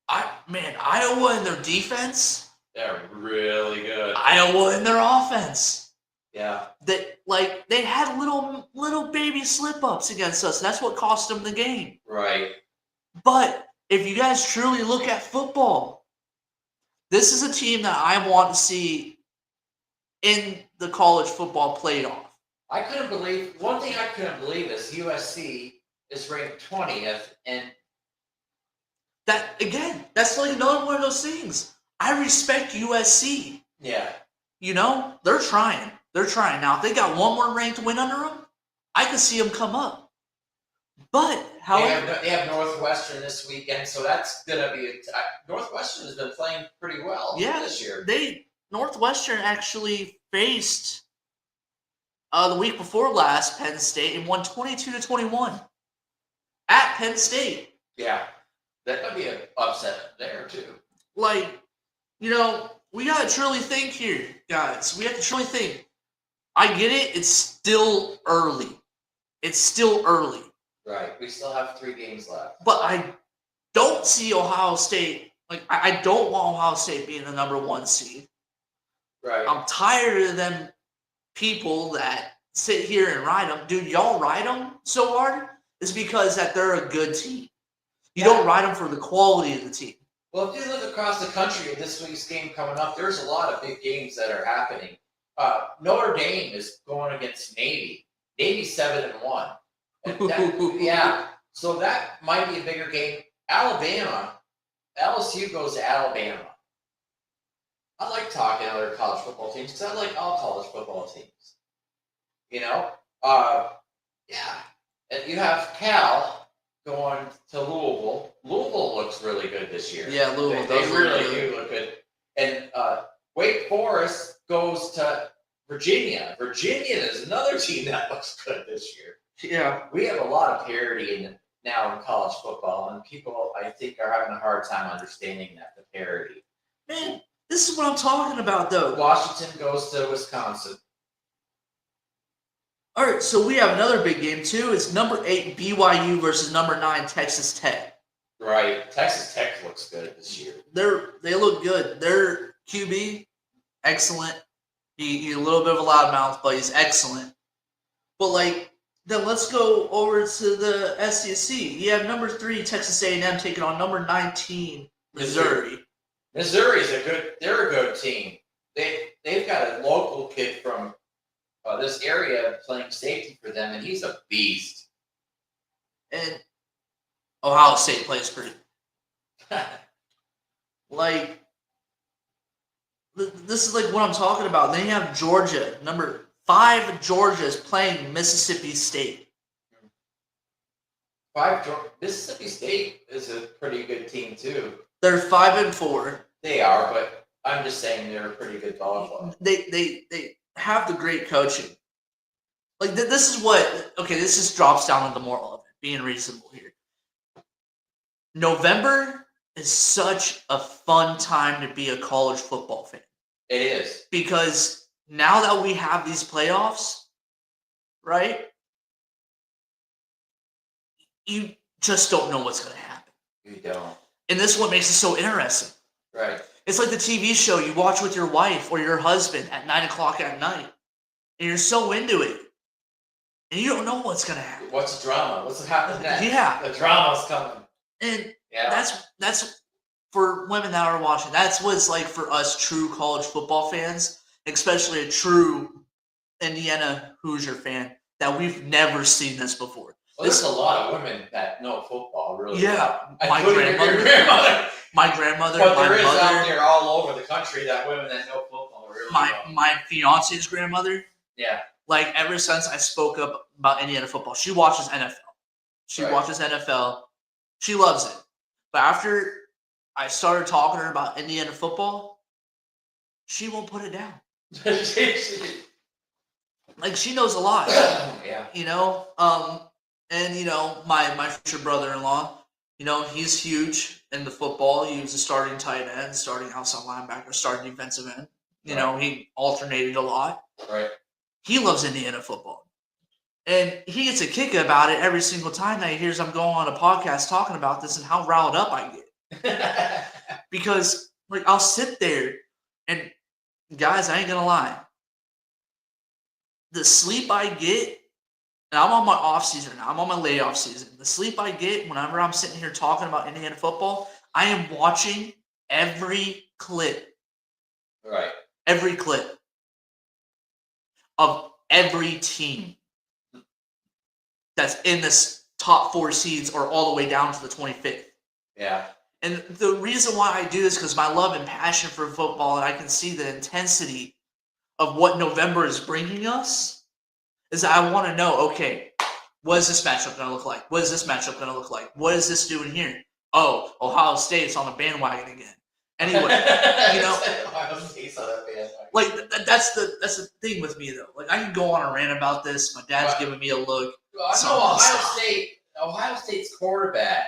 Iowa and their defense. They're really good. Iowa and their offense. Yeah. They had little baby slip ups against us. That's what cost them the game. Right. But if you guys truly look at football, this is a team that I want to see in the college football playoff. One thing I couldn't believe is USC is ranked 20th, and that's like another one of those things. I respect USC. Yeah. They're trying. They're trying. Now, if they got one more ranked win under them, I could see them come up. But they have Northwestern this weekend, so that's gonna be Northwestern has been playing pretty well this year. Northwestern actually faced the week before last Penn State and won 22-21 at Penn State. Yeah, that could be an upset there too. We gotta truly think here, guys. We have to truly think. I get it. It's still early. Right. We still have 3 games left. But I don't see Ohio State. I don't want Ohio State being the number 1 seed. Right. I'm tired of them people that sit here and ride them. Dude, y'all ride them so hard. It's because that they're a good team. You don't ride them for the quality of the team. Well, if you look across the country at this week's game coming up, there's a lot of big games that are happening. Notre Dame is going against Navy. Navy's 7-1. Yeah, so that might be a bigger game. Alabama, LSU goes to Alabama. I like talking to other college football teams because I like all college football teams. Yeah. And you have Cal going to Louisville. Louisville looks really good this year. Yeah, Louisville They really do look good. And Wake Forest goes to Virginia. Virginia is another team that looks good this year. Yeah. We have a lot of parity now in college football, and people, I think, are having a hard time understanding the parity. Man, this is what I'm talking about, though. Washington goes to Wisconsin. All right, so we have another big game, too. It's number 8 BYU versus number 9 Texas Tech. Right. Texas Tech looks good this year. They look good. Their QB, excellent. He's a little bit of a loudmouth, but he's excellent. But, then let's go over to the SEC. You have number 3 Texas A&M taking on number 19 Missouri. Missouri's they're a good team. They've got a local kid from this area playing safety for them, and he's a beast. And Ohio State plays pretty. This is what I'm talking about. Then you have Georgia, number 5 Georgia is playing Mississippi State. Mississippi State is a pretty good team too. They're 5-4. They are, but I'm just saying they're a pretty good ball club. They have the great coaching. This is what. Okay, this just drops down to the moral of it. Being reasonable here. November is such a fun time to be a college football fan. It is. Because now that we have these playoffs, right? You just don't know what's going to happen. You don't. And this is what makes it so interesting. Right. It's like the TV show you watch with your wife or your husband at 9 o'clock at night. And you're so into it. And you don't know what's going to happen. What's the drama? What's happening next? Yeah. The drama's coming. And that's for women that are watching. That's what it's like for us true college football fans, especially a true Indiana Hoosier fan, that we've never seen this before. Well, there's a lot of women that know football, really. Yeah. My grandmother. My grandmother. But my there is mother, out there all over the country that women that know football really well. My fiance's grandmother. Yeah. Ever since I spoke up about Indiana football, she watches NFL. She watches NFL. She loves it. But after I started talking to her about Indiana football, she won't put it down. She knows a lot. Yeah. And my future brother-in-law, he's huge in the football. He was a starting tight end, starting outside linebacker, starting defensive end. He alternated a lot. Right. He loves Indiana football. And he gets a kick about it every single time that he hears I'm going on a podcast talking about this and how riled up I get. Because like I'll sit there and guys, I ain't gonna lie. The sleep I get, and I'm on my off season now. I'm on my layoff season. The sleep I get whenever I'm sitting here talking about Indiana football, I am watching every clip. Right. Every clip of every team that's in this top 4 seeds or all the way down to the 25th. Yeah. And the reason why I do this is because my love and passion for football, and I can see the intensity of what November is bringing us, is I want to know, okay, what is this matchup going to look like? What is this matchup going to look like? What is this doing here? Oh, Ohio State's on the bandwagon again. Anyway, you know, Ohio State's on that bandwagon. Like that's the thing with me though. Like I can go on a rant about this. My dad's giving me a look. Well, I know Ohio State's quarterback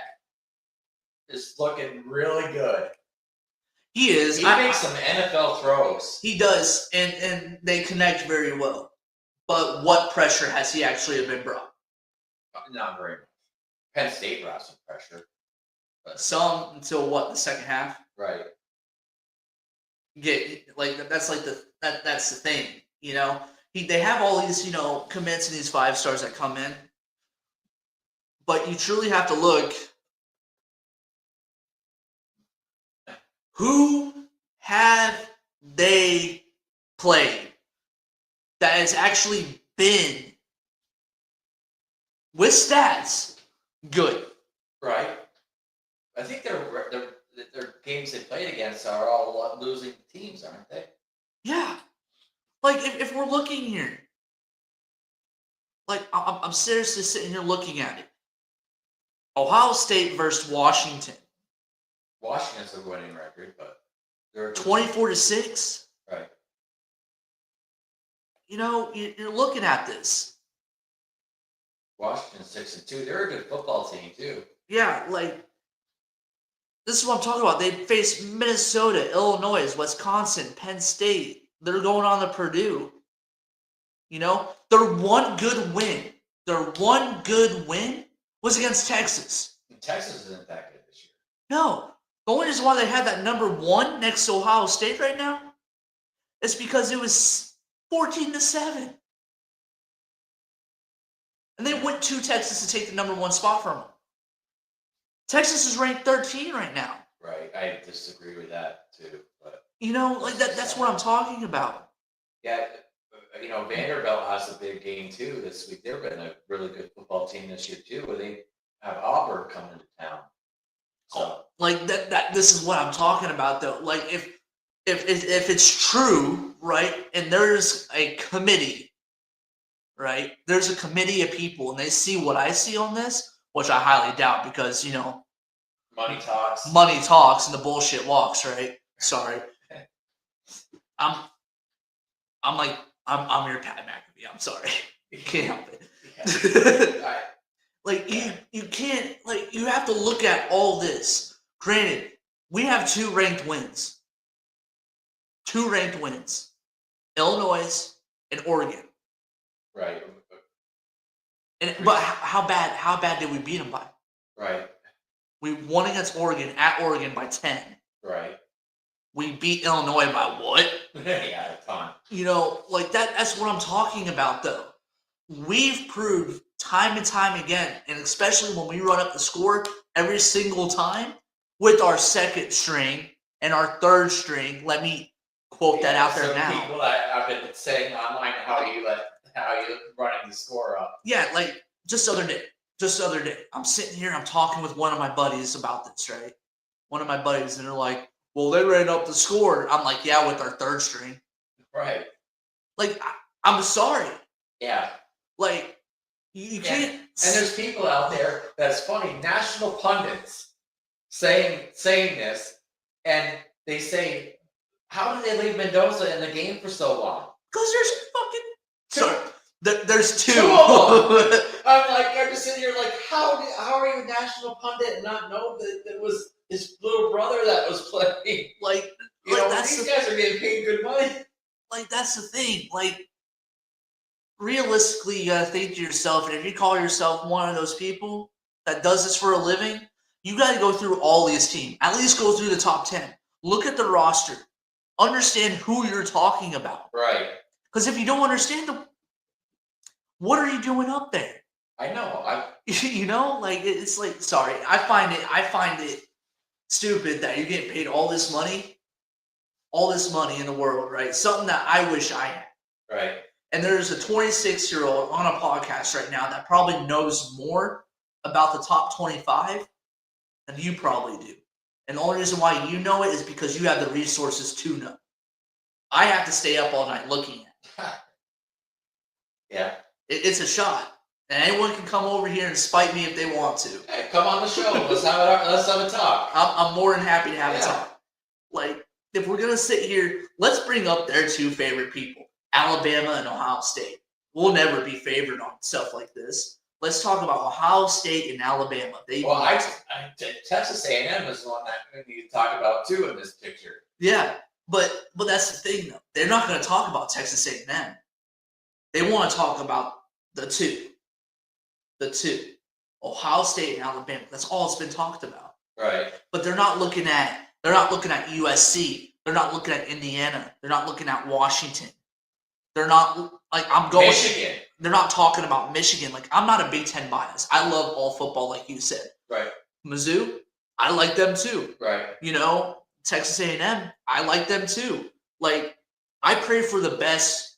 is looking really good. He is. He makes some NFL throws. He does, and they connect very well. But what pressure has he actually been brought? Not very much. Penn State brought some pressure. But. Some until what, the second half? Right. That's the thing, you know. They have all these, you know, commits and these 5 stars that come in, but you truly have to look. Who have they played that has actually been with stats good? Right. I think their games they played against are all losing teams, aren't they? Yeah. Like if we're looking here, like I'm seriously sitting here looking at it. Ohio State versus Washington. Washington's a winning record, but they're 24-6. Right. You know, you're looking at this. Washington's 6-2. They're a good football team too. Yeah, like this is what I'm talking about. They face Minnesota, Illinois, Wisconsin, Penn State. They're going on to Purdue. You know, their one good win was against Texas. Texas isn't that good this year. No. The only reason why they had that number 1 next to Ohio State right now is because it was 14-7. And they went to Texas to take the number 1 spot from them. Texas is ranked 13 right now. Right. I disagree with that too. But you know, like that's what I'm talking about. Yeah. You know, Vanderbilt has a big game too this week. They've been a really good football team this year too, where they have Auburn coming to town. So like that this is what I'm talking about though. Like if it's true, right, and there's a committee, right? There's a committee of people and they see what I see on this, which I highly doubt because, you know, money talks. Money talks and the bullshit walks, right? Sorry. I'm your Pat McAfee. I'm sorry. You can't help it. Yeah. Like you can't, like you have to look at all this. Granted, we have 2 ranked wins. 2 ranked wins. Illinois and Oregon. Right. But how bad did we beat them by? Right. We won against Oregon at Oregon by 10. Right. We beat Illinois by what? Yeah, a ton. You know, like that's what I'm talking about though. We've proved time and time again, and especially when we run up the score every single time with our second string and our third string. Let me quote that out there now. People that I've been saying online how you running the score up. Yeah, like just the other day, I'm sitting here, I'm talking with one of my buddies about this, right? One of my buddies, and they're like, well, they ran up the score. I'm like, yeah, with our third string. Right. Like, I'm sorry. Yeah. Like, you can't. And there's people out there that's funny, national pundits saying this, and they say, how did they leave Mendoza in the game for so long? Because there's fucking. Sorry. There's 2. I'm just sitting here like, how are you a national pundit and not know that it was his little brother that was playing? Like these guys are getting paid good money. Like, that's the thing. Like, realistically, you gotta think to yourself, and if you call yourself one of those people that does this for a living, You got to go through all these teams. At least go through the top 10. Look at the roster. Understand who you're talking about. Right. Because if you don't understand them, what are you doing up there? I know. You know, like it's like, sorry, I find it stupid that you're getting paid all this money in the world, right? Something that I wish I had. Right. And there's a 26-year-old on a podcast right now that probably knows more about the top 25 than you probably do. And the only reason why you know it is because you have the resources to know. I have to stay up all night looking at it. Yeah. It's a shot. And anyone can come over here and spite me if they want to. Hey, come on the show. Let's have a talk. I'm more than happy to have a talk. Like, if we're going to sit here, let's bring up their two favorite people, Alabama and Ohio State. We'll never be favored on stuff like this. Let's talk about Ohio State and Alabama. Texas A&M is the one that we need to talk about too in this picture. Yeah, but that's the thing though. They're not going to talk about Texas A&M. They want to talk about the two, Ohio State and Alabama. That's all it's been talked about. Right. But they're not looking at USC. They're not looking at Indiana. They're not looking at Washington. They're not like Michigan. They're not talking about Michigan. Like, I'm not a Big Ten bias. I love all football, like you said. Right. Mizzou, I like them too. Right. You know, Texas A&M, I like them too. Like, I pray for the best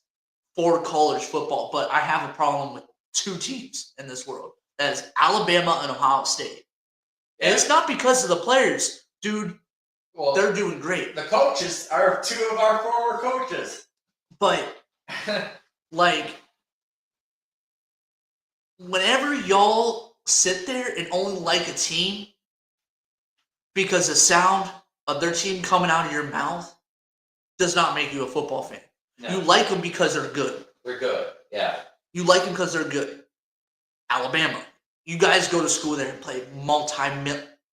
for college football, but I have a problem with two teams in this world. That is Alabama and Ohio State. Yeah. And it's not because of the players. Dude, well, they're doing great. The coaches are two of our former coaches. But, like, whenever y'all sit there and only like a team because the sound of their team coming out of your mouth does not make you a football fan. No. You like them because they're good. They're good, yeah. You like them because they're good. Alabama, you guys go to school there and play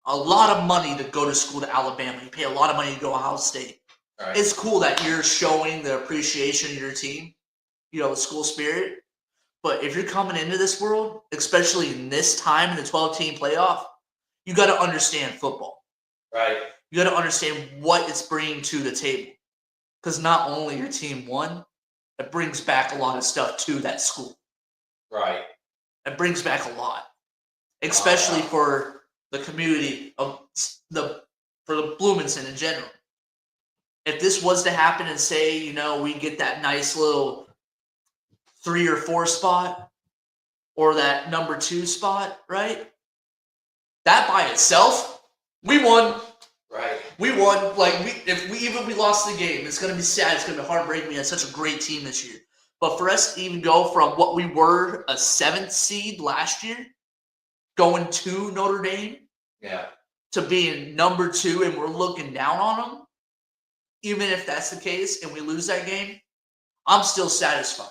a lot of money to go to school to Alabama. You pay a lot of money to go to Ohio State. Right. It's cool that you're showing the appreciation of your team, you know, the school spirit. But if you're coming into this world, especially in this time in the 12-team playoff, you got to understand football. Right. You got to understand what it's bringing to the table. Because not only your team won, it brings back a lot of stuff to that school. Right. It brings back a lot, especially for the community of for the Bloomington in general. If this was to happen and say, you know, we get that nice little 3 or 4 spot or that number 2 spot, right? That by itself, we won. Right. We won. Like, if we lost the game, it's going to be sad. It's going to be heartbreaking. We had such a great team this year. But for us to even go from what we were, a 7th seed last year, going to Notre Dame, to being number 2 and we're looking down on them, even if that's the case and we lose that game, I'm still satisfied.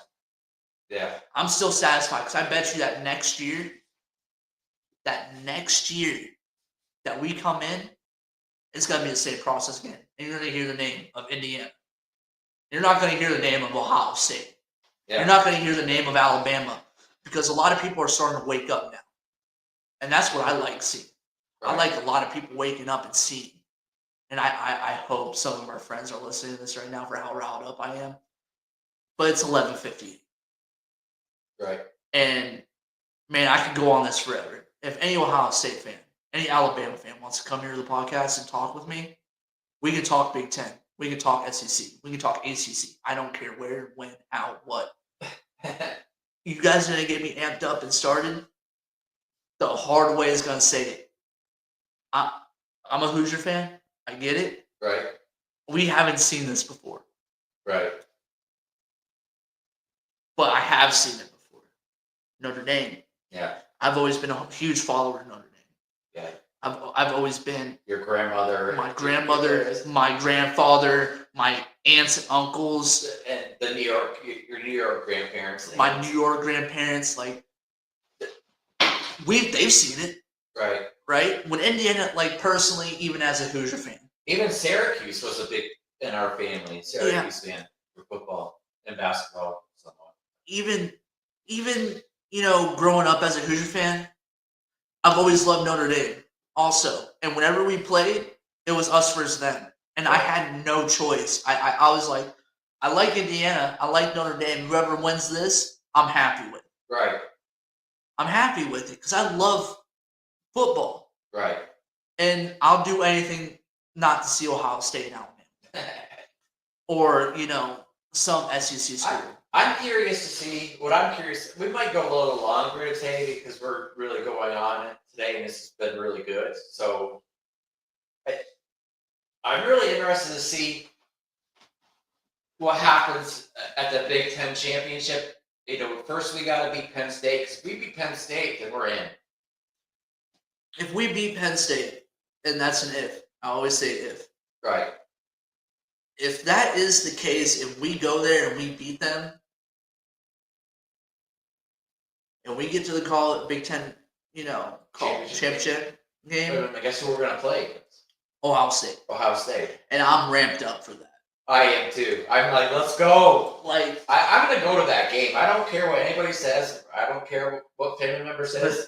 Yeah. I'm still satisfied because I bet you that next year that we come in, it's going to be the same process again. And you're going to hear the name of Indiana. You're not going to hear the name of Ohio State. Yeah. You're not going to hear the name of Alabama because a lot of people are starting to wake up now. And that's what I like seeing. Right. I like a lot of people waking up and seeing. And I hope some of our friends are listening to this right now for how riled up I am. But it's 11:50. Right. And, man, I could go on this forever. If any Ohio State fan, any Alabama fan wants to come here to the podcast and talk with me, we can talk Big Ten. We can talk SEC. We can talk ACC. I don't care where, when, how, what. You guys are going to get me amped up and started. The hard way is going to say it. I'm a Hoosier fan. I get it. Right. We haven't seen this before. Right. But I have seen it before. Notre Dame. Yeah. I've always been a huge follower of Notre Dame. Yeah. I've always been. Your grandmother. My grandmother, my grandfather, my aunts and uncles. And your New York grandparents. My New York grandparents, like, they've seen it. Right. Right? When Indiana, like, personally, even as a Hoosier fan. Even Syracuse was a big, in our family, Syracuse fan for football and basketball. Somewhat. Even, you know, growing up as a Hoosier fan, I've always loved Notre Dame. also. And whenever we played, it was us versus them. And I had no choice. I was like, I like Indiana. I like Notre Dame. Whoever wins this, I'm happy with. Right. I'm happy with it because I love football. Right. And I'll do anything not to see Ohio State and Alabama. Or, some SEC school. I'm curious to see what I'm curious. We might go a little longer today because we're really going on today, and this has been really good. So I'm really interested to see what happens at the Big Ten championship. First we got to beat Penn State. Because if we beat Penn State, then we're in. If we beat Penn State, and that's an if. I always say if. Right. If that is the case, if we go there and we beat them, and we get to the Big Ten, championship game. I guess who we're gonna play against? Ohio State. Ohio State. And I'm ramped up for that. I am too. I'm like, let's go. Like I'm gonna go to that game. I don't care what anybody says. I don't care what family member says.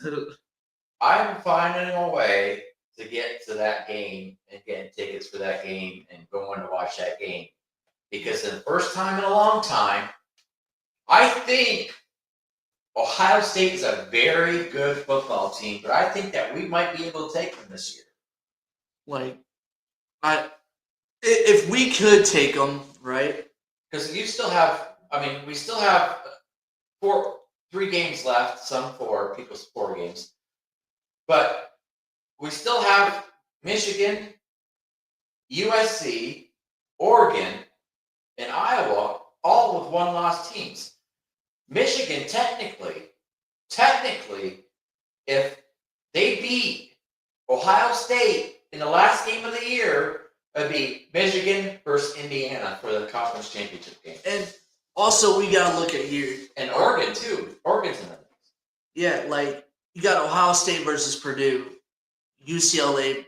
I'm finding a way to get to that game and getting tickets for that game and going to watch that game. Because for the first time in a long time, I think Ohio State is a very good football team, but I think that we might be able to take them this year. Like, if we could take them, right? Because we still have 3 games left, some 4, people's 4 games. But we still have Michigan, USC, Oregon, and Iowa, all with 1-loss teams. Michigan, technically, if they beat Ohio State in the last game of the year, it'd be Michigan versus Indiana for the conference championship game. And also, we gotta look at here. And Oregon too. Oregon's in it. Yeah, like you got Ohio State versus Purdue, UCLA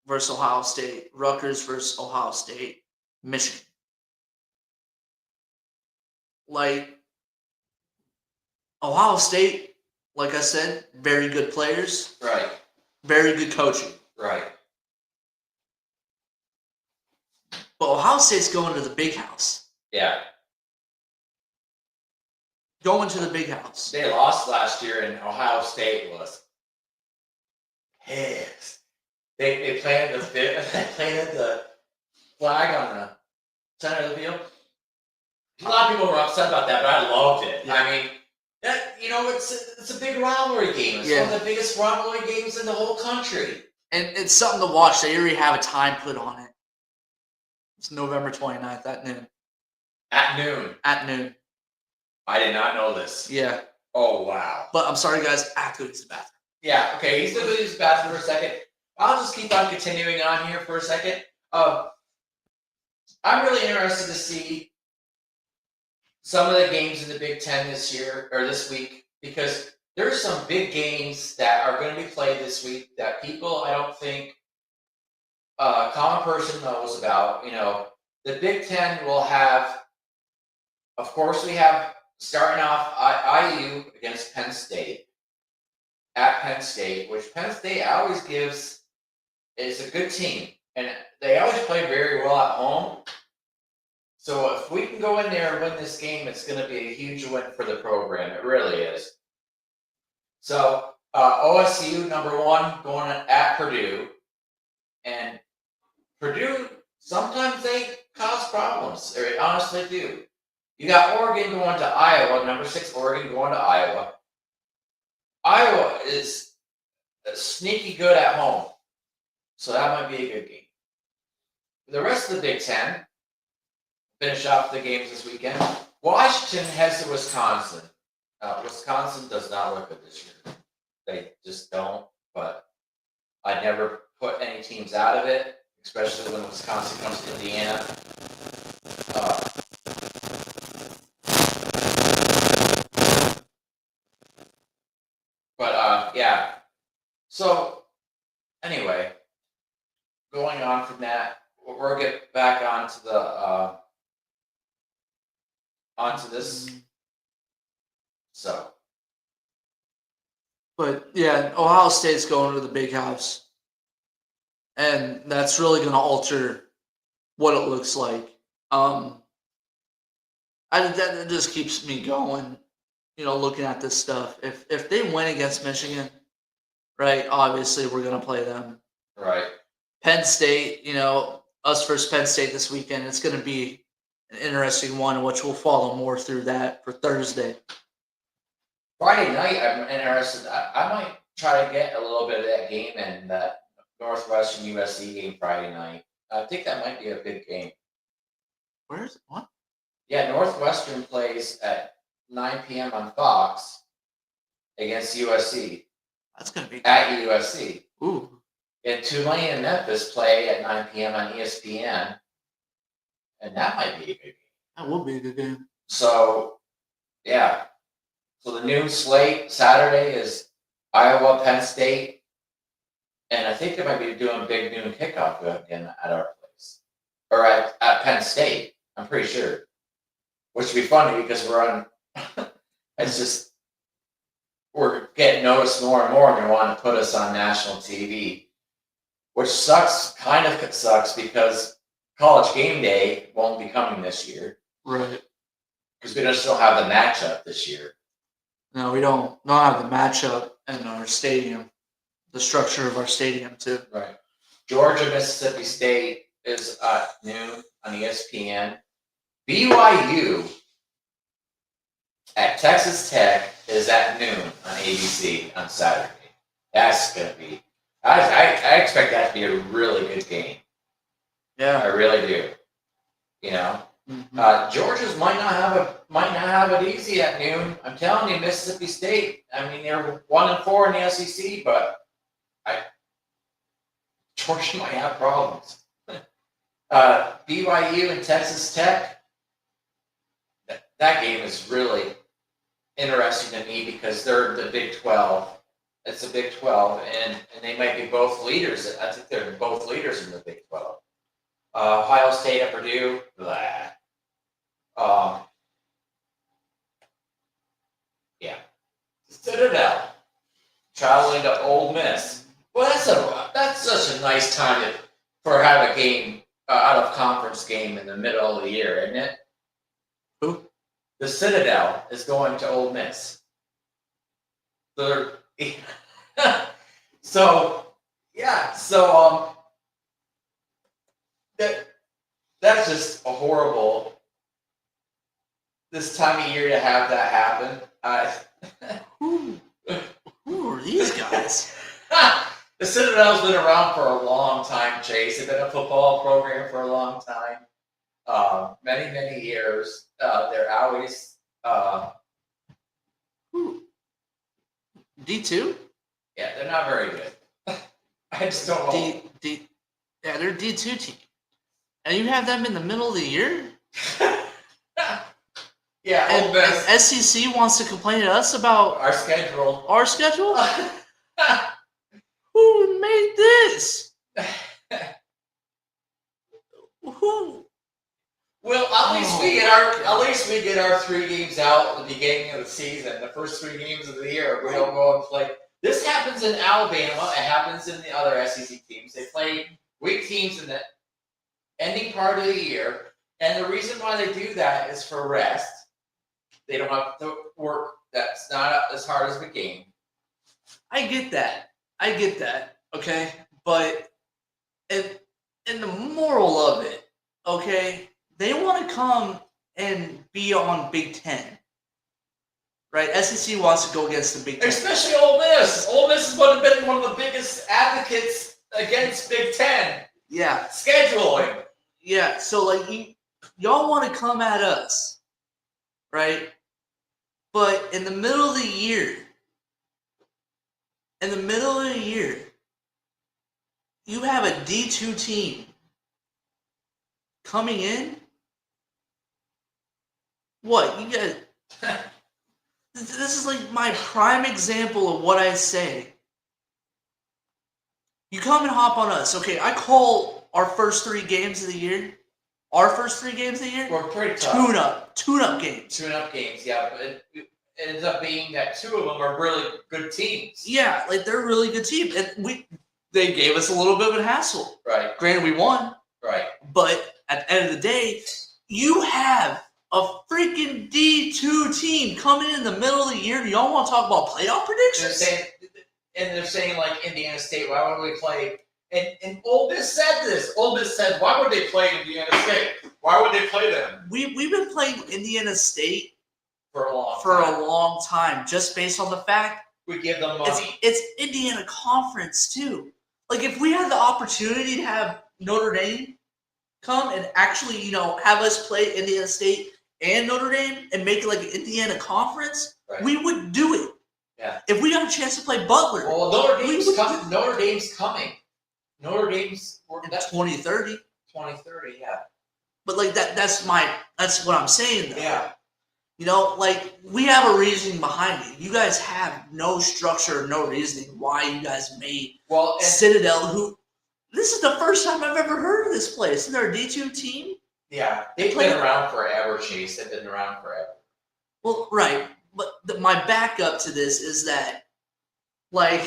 versus Ohio State, Rutgers versus Ohio State, Michigan. Like Ohio State, like I said, very good players. Right. Very good coaching. Right. But Ohio State's going to the big house. Yeah. Going to the big house. They lost last year, and Ohio State was pissed. They planted the flag on the center of the field. A lot of people were upset about that, but I loved it. Yeah. I mean, it's a big rivalry game. It's one of the biggest rivalry games in the whole country. And it's something to watch. They already have a time put on it. It's November 29th at noon. At noon? At noon. I did not know this. Yeah. Oh, wow. But I'm sorry, guys. I have to use the bathroom. Yeah, okay. He's going to use the bathroom for a second. I'll just keep on continuing on here for a second. I'm really interested to see some of the games in the Big Ten this year, or this week, because there's some big games that are going to be played this week that people, I don't think, a common person knows about. The Big Ten will have, of course, we have starting off IU against Penn State, at Penn State, which Penn State always gives, is a good team, and they always play very well at home. So if we can go in there and win this game, it's going to be a huge win for the program. It really is. So OSU, number 1, going at Purdue. And Purdue, sometimes they cause problems. They honestly do. You got Oregon going to Iowa, number 6 Oregon going to Iowa. Iowa is sneaky good at home. So that might be a good game. The rest of the Big Ten, finish off the games this weekend. Washington heads to Wisconsin. Wisconsin does not look good this year. They just don't. But I never put any teams out of it, especially when Wisconsin comes to Indiana. Yeah. So, anyway, going on from that, we'll get back onto the onto this. So, But yeah, Ohio State's going to the big house, and that's really going to alter what it looks like. That just keeps me going. Looking at this stuff. If they win against Michigan, right? Obviously, we're going to play them. Right. Penn State, us versus Penn State this weekend. It's going to be an interesting one, which we'll follow more through that for Thursday. Friday night, I'm interested. I might try to get a little bit of that game in that Northwestern USC game Friday night. I think that might be a big game. Where's what? Yeah, Northwestern plays at 9 p.m. on Fox against USC. That's going to be at USC. Ooh. And Tulane and Memphis play at 9 p.m. on ESPN, and that might be a good game. That will be a good game. So, yeah. So the noon slate Saturday is Iowa, Penn State, and I think they might be doing a big noon kickoff again at our place. Or at Penn State, I'm pretty sure. Which would be funny because we're on, it's just, we're getting noticed more and more and they want to put us on national TV. Which kind of sucks because College Game Day won't be coming this year. Right. Because we just don't have the matchup this year. No, we don't have the matchup in our stadium, the structure of our stadium too. Right. Georgia, Mississippi State is at noon on ESPN. BYU at Texas Tech is at noon on ABC on Saturday. That's going to be, I expect that to be a really good game. Yeah. I really do. Georgia's might not have it easy at noon. I'm telling you, Mississippi State. I mean, they're 1-4 in the SEC, but Georgia might have problems. BYU and Texas Tech. That game is really interesting to me because they're the Big 12. It's a Big 12, and they might be both leaders. I think they're both leaders in the Big 12. Ohio State at Purdue. Blah. Yeah. Citadel traveling to Ole Miss. Well, that's such a nice time for have a game, out of conference game in the middle of the year, isn't it? Who? The Citadel is going to Ole Miss. That's just a horrible this time of year to have that happen. Who are these guys? The Citadel's been around for a long time, Chase. They've been a football program for a long time. Many, many years. They're always D2? Yeah, they're not very good. I just don't know. Yeah, they're a D2 team. And you have them in the middle of the year? Yeah, and SEC wants to complain to us about our schedule. Our schedule? Who made this? Who? Well, at least we get our 3 games out at the beginning of the season. The first 3 games of the year, we don't go and play. This happens in Alabama. It happens in the other SEC teams. They play weak teams in the ending part of the year, and the reason why they do that is for rest. They don't have to work. That's not as hard as the game. I get that. Okay, but in the moral of it, okay, they want to come and be on Big Ten, right? SEC wants to go against the Big Ten, especially Ole Miss. Ole Miss has been one of the biggest advocates against Big Ten. Yeah, scheduling. Yeah, so like y'all want to come at us, right? But in the middle of the year, you have a D2 team coming in. What you got? This is like my prime example of what I say. You come and hop on us. Okay, I call our first 3 games of the year. We're pretty tough. Tune-up games. Tune-up games, yeah. But ends up being that two of them are really good teams. Yeah, like they're a really good team, and they gave us a little bit of a hassle. Right. Granted, we won, Right. but at the end of the day, you have a freaking D2 team coming in the middle of the year. Do y'all want to talk about playoff predictions? They're saying like Indiana State, why would we play? And Ole Miss said this. Ole Miss said, why would they play Indiana State? Why would they play them? We've been playing Indiana State For a long for time. a long time, just based on the fact We give them money. it's Indiana Conference too. Like if we had the opportunity to have Notre Dame come and actually, have us play Indiana State and Notre Dame and make it like an Indiana Conference, Right. we would do it. Yeah. If we got a chance to play Butler, Well, Notre Dame's coming. Notre Dame's coming. Notre Dame's in 2030. 2030, yeah. But like that's what I'm saying though. Yeah. Like we have a reasoning behind it. You guys have no structure, no reasoning why you guys made Citadel, who this is the first time I've ever heard of this place. And they're a D2 team. Yeah, they've been around forever, Chase. They've been around forever. Well, right. But my backup to this is that, like,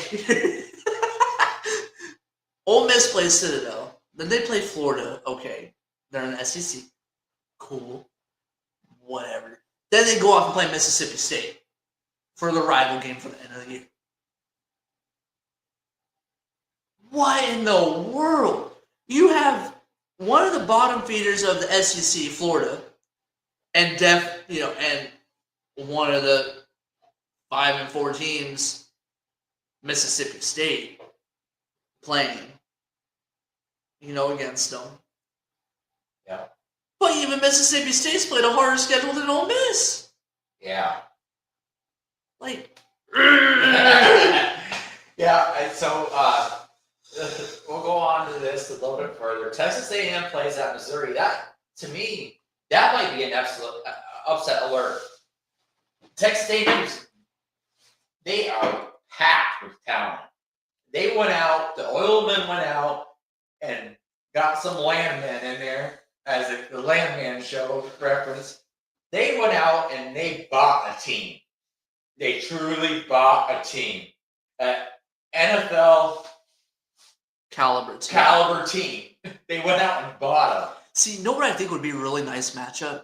Ole Miss plays Citadel. Then they play Florida. Okay. They're in the SEC. Cool. Whatever. Then they go off and play Mississippi State for the rival game for the end of the year. What in the world? You have one of the bottom feeders of the SEC, Florida, and and one of the 5 and 4 teams, Mississippi State, playing, against them. Yeah. But even Mississippi State's played a harder schedule than Ole Miss. Yeah. Like. Yeah. And so we'll go on to this a little bit further. Texas A&M plays at Missouri. That, to me, that might be an absolute upset alert. Texas A&M, they are packed with talent. They went out, the Oilmen went out and got some landmen in there, as the Landman Show reference. They went out and they bought a team. They truly bought a team. NFL caliber team. They went out and bought them. See, what I think would be a really nice matchup?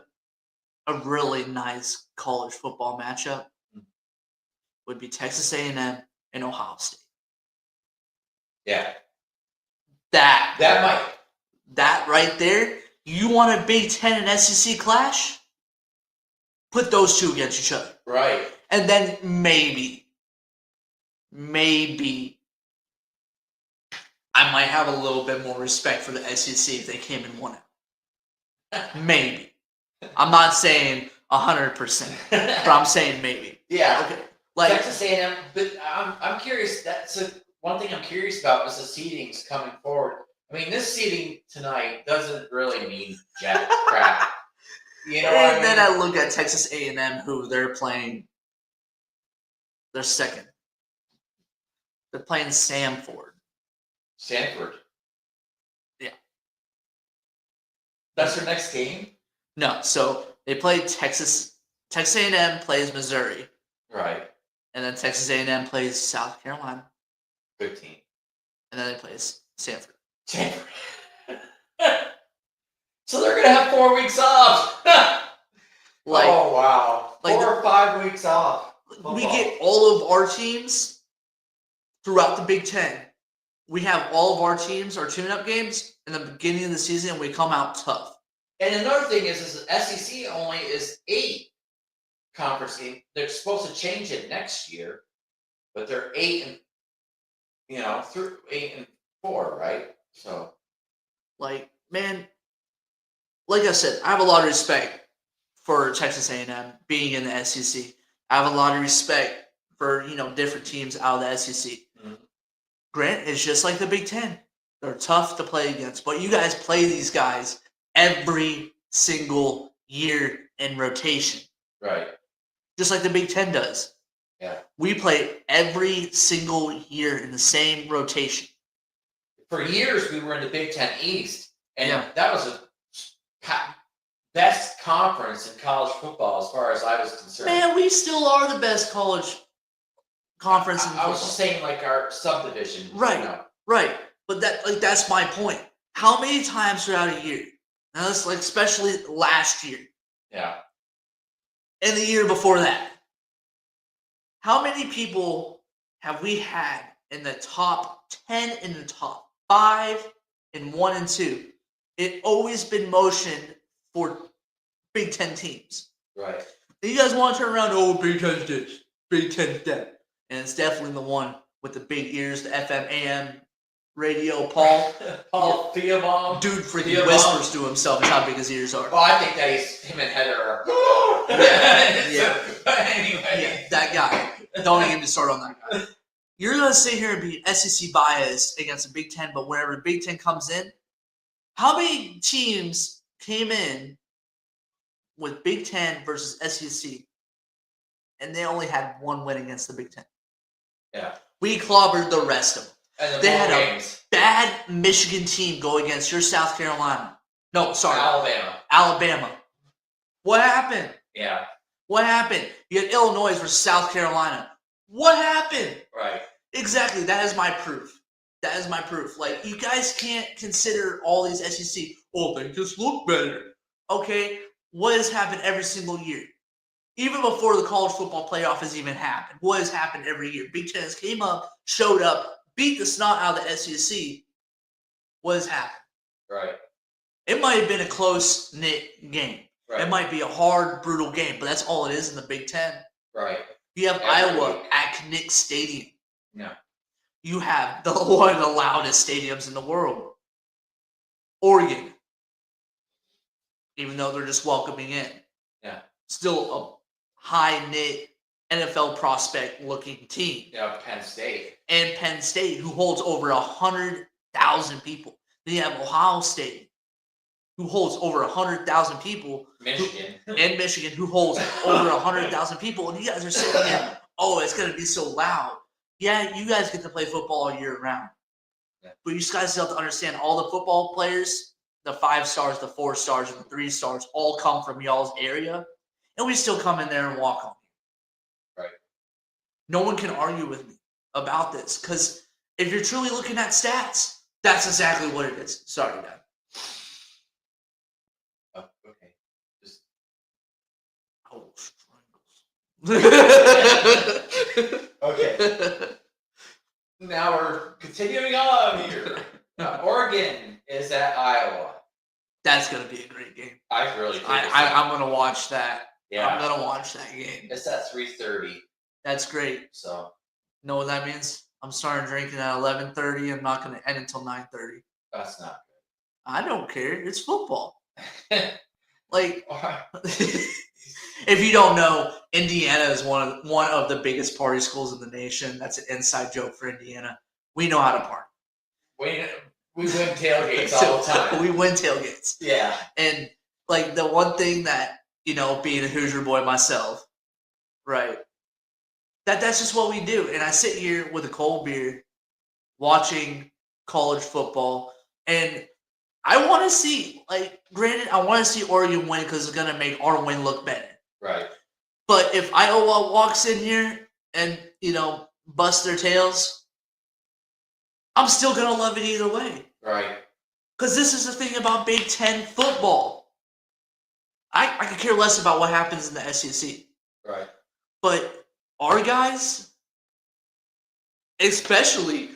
A really nice college football matchup would be Texas A&M and Ohio State. Yeah. That might. That right there, you want a Big Ten and SEC clash? Put those two against each other. Right. And then maybe, I might have a little bit more respect for the SEC if they came and won it. Maybe. I'm not saying 100%, but I'm saying maybe. Yeah. Okay. Like Texas A&M, but I'm curious. That's one thing I'm curious about is the seedings coming forward. I mean, this seeding tonight doesn't really mean jack crap. You know what I mean? Then I look at Texas A&M, who they're playing. They're second. They're playing Samford. Stanford. Yeah. That's their next game? No, so they play Texas. Texas A&M plays Missouri. Right. And then Texas A&M plays South Carolina. Good team. And then they play Stanford. Stanford. So they're going to have 4 weeks off. Oh, wow. 4 or 5 weeks off. We get all of our teams throughout the Big Ten. We have all of our teams, our tune-up games, in the beginning of the season, and we come out tough. And another thing is the SEC only is 8 conference games. They're supposed to change it next year, but they're 8 and, through 8 and 4, right? So, man, like I said, I have a lot of respect for Texas A&M being in the SEC. I have a lot of respect for, different teams out of the SEC. Mm-hmm. Grant, it's just like the Big Ten. They're tough to play against, but you guys play these guys every single year in rotation. Right. Just like the Big Ten does. Yeah. We play every single year in the same rotation. For years, we were in the Big Ten East, and Yeah. that was the best conference in college football, as far as I was concerned. Man, we still are the best college conference in I football. was just saying, like our subdivision, Right. You know? Right. But that's my point. How many times throughout a year? Now that's like especially last year Yeah. and the year before that. How many people have we had in the top 10 and the top 5 and 1 and 2? It always been motioned for Big Ten teams. Right. You guys want to turn around, oh, Big Ten's this, Big Ten's that. And it's definitely the one with the big ears, the FM, AM radio, Paul. Paul Theobald. Dude freaking Theobald. whispers to himself how big his ears are. Well, I think that him and Heather are. Yeah. But anyway. Yeah, that guy. Don't even start on that guy. You're going to sit here and be SEC biased against the Big Ten, but whenever the Big Ten comes in, how many teams came in with Big Ten versus SEC, and they only had one win against the Big Ten? Yeah. We clobbered the rest of them. And They had games. a bad Michigan team go against your South Carolina. No, sorry. Alabama. What happened? Yeah. What happened? You had Illinois versus South Carolina. What happened? Right. Exactly. That is my proof. That is my proof. Like, you guys can't consider all these SEC, oh, they just look better. Okay, what has happened every single year? Even before the college football playoff has even happened, what has happened every year? Big Ten came up, showed up, beat the snot out of the SEC. What has happened? Right. It might have been a close-knit game. Right. It might be a hard, brutal game, but that's all it is in the Big Ten. Right. You have Every Iowa week. at Knick Stadium. Yeah. You have one of the loudest stadiums in the world. Oregon. Even though they're just welcoming in. Yeah. Still a high-knit NFL prospect-looking team. Yeah. Penn State. And Penn State, who holds over 100,000 people. Then you have Ohio State, who holds over 100,000 people. Michigan. And Michigan, who holds over 100,000 people. And you guys are sitting there, oh, it's going to be so loud. Yeah, you guys get to play football all year round. Yeah. But you guys still have to understand all the football players, the 5 stars, the 4 stars, and the 3 stars all come from y'all's area. And we still come in there and walk on you. Right. No one can argue with me about this. Because if you're truly looking at stats, that's exactly what it is. Sorry, Dad. Oh, okay. Just Oh, strangles. okay. Now we're continuing on here. Oregon is at Iowa. That's going to be a great game. I really think I'm going to watch that. yeah. I'm going to watch that game. It's at 3:30. That's great. So Know what that means? I'm starting drinking at 11:30. I'm not going to end until 9:30. that's not I don't care. It's football. good. Like, if you don't know, Indiana is one of the biggest party schools in the nation. That's an inside joke for Indiana. We know how to party. we win tailgates all the time. We win tailgates. Yeah. And like the one thing that, being a Hoosier boy myself, right? That's just what we do. And I sit here with a cold beer watching college football, and I want to see, granted, I want to see Oregon win because it's going to make our win look better. Right. But if Iowa walks in here and, bust their tails, I'm still going to love it either way. Right. Because this is the thing about Big Ten football. I could care less about what happens in the SEC. Right. But our guys, especially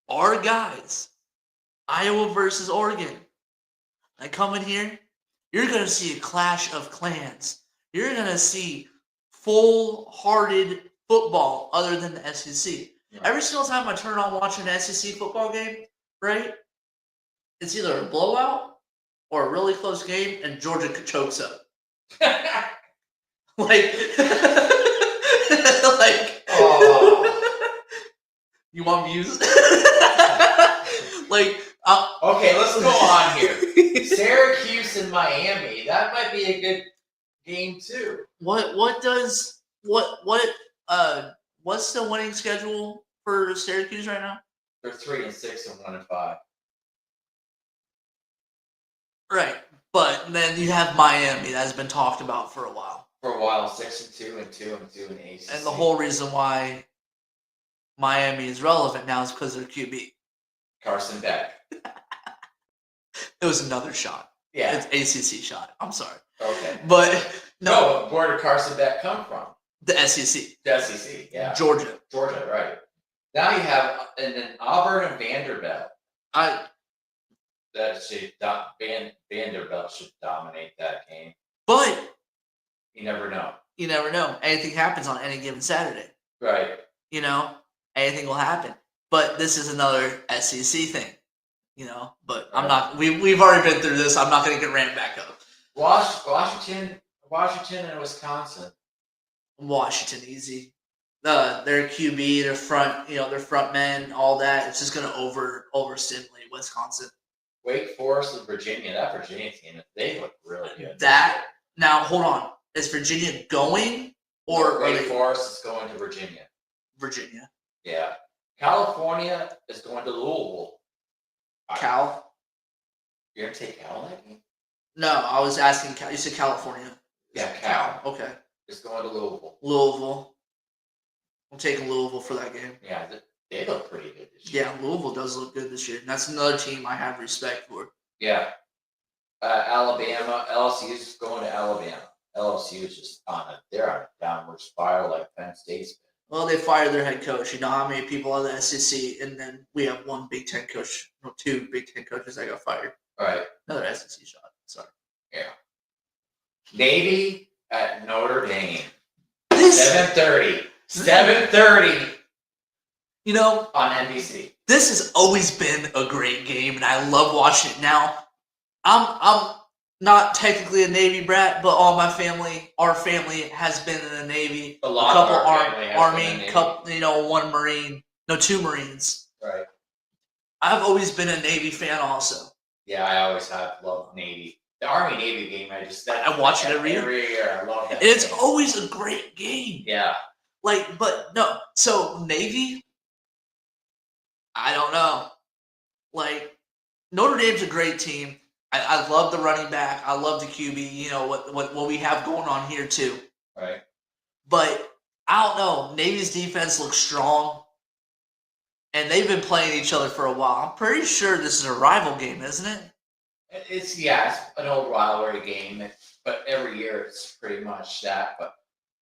our guys, Iowa versus Oregon, I come in here, you're going to see a clash of clans. You're going to see full-hearted football other than the SEC. Right. Every single time I turn on watching an SEC football game, right, it's either a blowout or a really close game, and Georgia chokes up. Oh. You want views? Okay, let's go on here. Syracuse and Miami. That might be a good game too. What's the winning schedule for Syracuse right now? They're 3-6 and 1-5. Right, But then you have Miami that has been talked about for a while. For a while, 6-2 and 2-2 in the ACC. And the whole reason why Miami is relevant now is because of their QB. Carson Beck. It was another shot. Yeah. It's ACC shot. I'm sorry. Okay. But no, Where did Carson Beck come from? the SEC. The SEC, yeah. Georgia. Georgia, right. Now you have, and then Auburn and Vanderbilt. Vanderbilt should dominate that game. But you never know. You never know. Anything happens on any given Saturday. Right. You know, anything will happen. But this is another SEC thing. You know, but I'm not. We've already been through this. I'm not going to get ramped back up. Washington and Wisconsin. Washington easy. Their QB, their front, their front men, all that. It's just going to overstimulate Wisconsin. Wake Forest and Virginia. That Virginia team, they look really good. Now hold on. Is Virginia going or Wake Forest is going to Virginia? Virginia. Yeah. California is going to Louisville. Cal? You're gonna take Cal in that game? No, I was asking Cal. You said California. Yeah, Cal. Okay. It's going to Louisville. Louisville. I'm taking Louisville for that game. Yeah, they look pretty good this year. Yeah, Louisville does look good this year. And that's another team I have respect for. Yeah. Alabama. LSU is going to Alabama. LSU is just they're on a downward spiral like Penn State's been. Well, they fired their head coach. You know how many people are the SEC, and then we have one Big Ten coach, no, two Big Ten coaches that got fired. All right. Another SEC shot. Sorry. Yeah. Navy at Notre Dame. 7:30. 7:30. You know, on NBC. This has always been a great game, and I love watching it. Now, I'm not technically a Navy brat, but all my family, our family, has been in the Navy. A couple Army, couple, one Marine, no, 2 Marines. Right. I've always been a Navy fan, also. Yeah, I always have loved Navy. The Army Navy game, I watch it every year. Every year, I love that. It's always a great game. Yeah. But no. So Navy, I don't know. Notre Dame's a great team. I love the running back. I love the QB. You know what we have going on here too. Right. But I don't know. Navy's defense looks strong, and they've been playing each other for a while. I'm pretty sure this is a rival game, isn't it? It's an old rivalry game, but every year it's pretty much that. But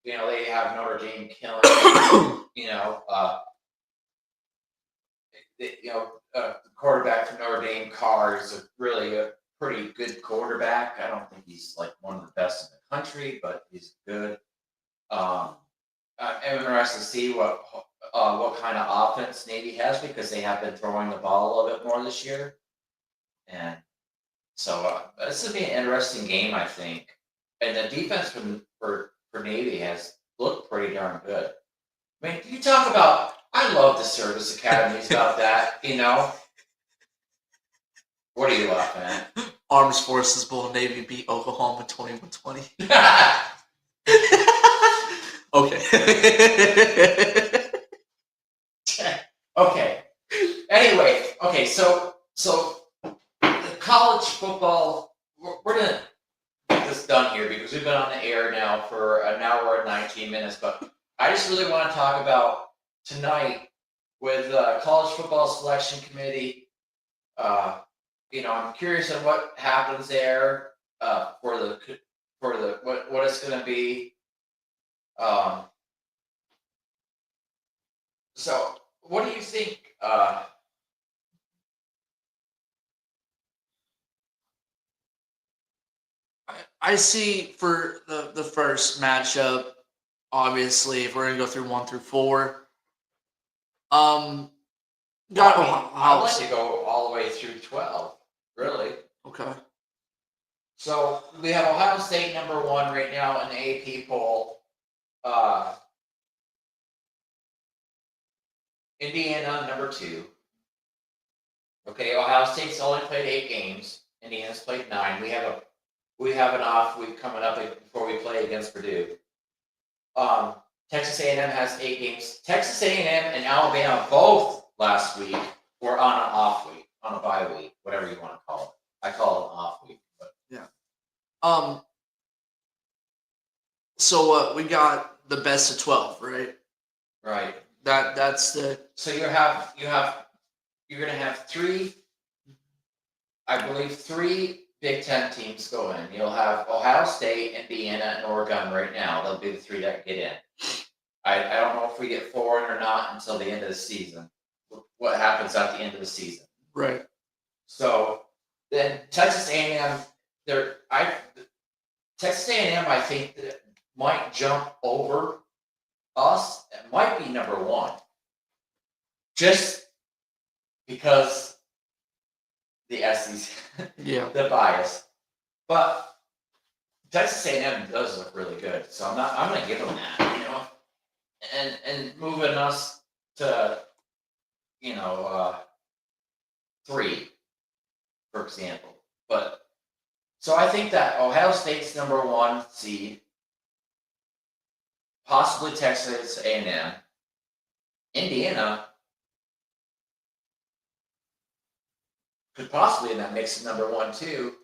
they have Notre Dame killing. The quarterback from Notre Dame, Carr, is really a pretty good quarterback. I don't think he's one of the best in the country, but he's good. I'm interested to see what kind of offense Navy has because they have been throwing the ball a little bit more this year, and so this will be an interesting game, I think. And the defense for Navy has looked pretty darn good. I mean, you talk about. I love the service academies about that. What are you laughing at? Armed Forces Bowl, Navy beat Oklahoma 21-20. Okay. Okay. Anyway, so the college football, we're gonna get this done here because we've been on the air now for an hour and 19 minutes. But I just really want to talk about tonight with college football selection committee. I'm curious on what happens there for the what it's going to be. So, what do you think? I see for the first matchup. Obviously, if we're gonna go through 1 through 4. I'd like to go all the way through 12. Really? Okay. So we have Ohio State number 1 right now in the AP poll. Indiana number 2. Okay, Ohio State's only played 8 games. Indiana's played 9. We have an off week coming up before we play against Purdue. Texas A&M has 8 games. Texas A&M and Alabama both last week were on an off week, on a bye week, whatever you want to call it. I call it an off week, but yeah. So we got the best of 12, right? Right. That's the So you're gonna have three, I believe, three Big Ten teams go in. You'll have Ohio State, Indiana, and Oregon right now. They'll be the three that get in. I don't know if we get four in or not until the end of the season. What happens at the end of the season? right. So then Texas A&M, Texas A&M, I think that might jump over us. It might be number one, just because the SEC, Yeah. the bias. But Texas A&M does look really good, so I'm gonna give them that, and moving us to, 3, for example. But so I think that Ohio State's number 1 seed, possibly Texas A&M, Indiana could possibly in that mix of number 1 too.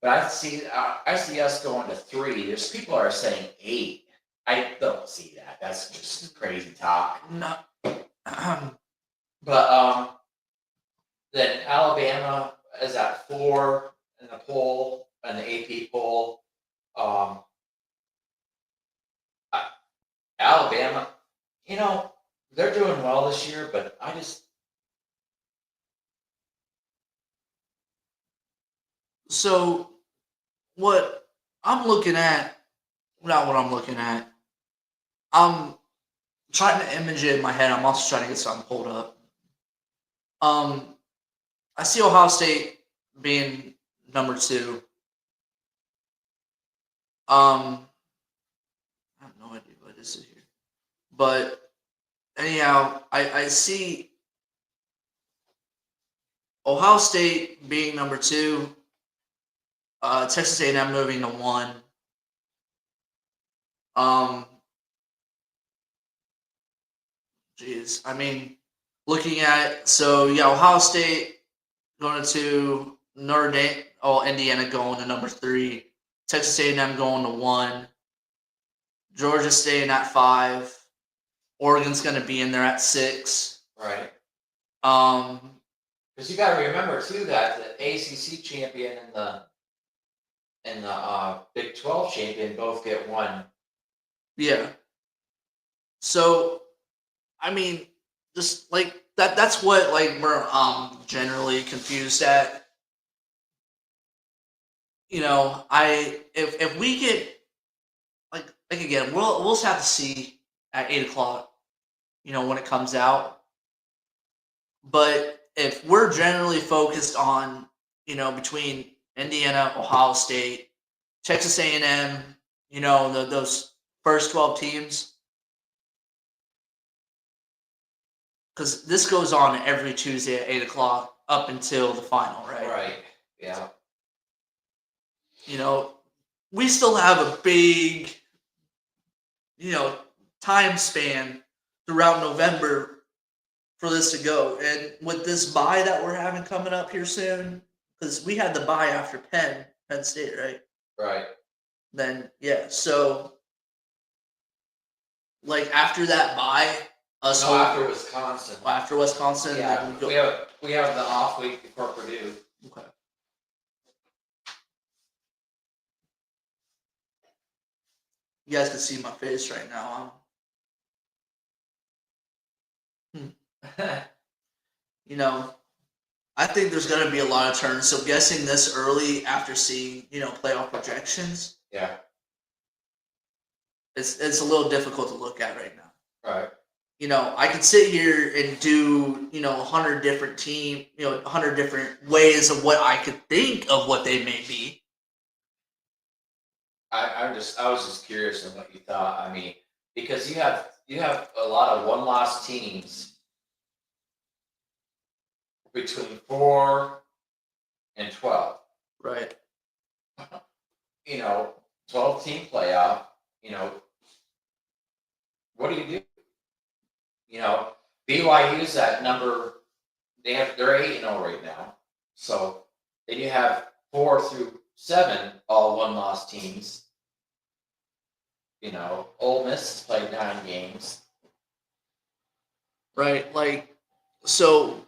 But I see us going to 3. There's people are saying 8. I don't see that. That's just crazy talk. No. But then Alabama is at 4 in the poll, in the AP poll. Alabama, they're doing well this year, but So what I'm looking at, not what I'm looking at. I'm trying to image it in my head. I'm also trying to get something pulled up. I see Ohio State being number 2. I have no idea what this is here. But anyhow, I see Ohio State being number 2, Texas A&M moving to 1. Jeez, I mean, looking at Ohio State going to 2, Notre Dame, Indiana going to number 3, Texas A&M going to 1, Georgia staying at 5, Oregon's going to be in there at 6. right. Um, Because you got to remember too that the ACC champion and the Big 12 champion both get 1. yeah. So, I mean, just like that's what like we're generally confused at. If we get like again, we'll just have to see at 8 o'clock, when it comes out. But if we're generally focused on, between Indiana, Ohio State, Texas A&M, those first 12 teams, because this goes on every Tuesday at 8 o'clock up until the final, right? Right. Yeah. We still have a big, time span throughout November for this to go. And with this bye that we're having coming up here soon, because we had the bye after Penn State, right? Right. Then, yeah. So, like, after that bye, After Wisconsin. After Wisconsin, Yeah, then we have the off week before Purdue. Okay. You guys can see my face right now. I think there's going to be a lot of turns. So guessing this early after seeing, playoff projections, Yeah. it's a little difficult to look at right now. Right. I could sit here and do, 100 different 100 different ways of what I could think of what they may be. I was just curious on what you thought. I mean, because you have a lot of one-loss teams between 4 and 12. Right. 12-team playoff. What do you do? BYU's at number. They're 8-0 right now. So then you have 4 through 7 all one-loss teams. Ole Miss has played 9 games. Right? Like, so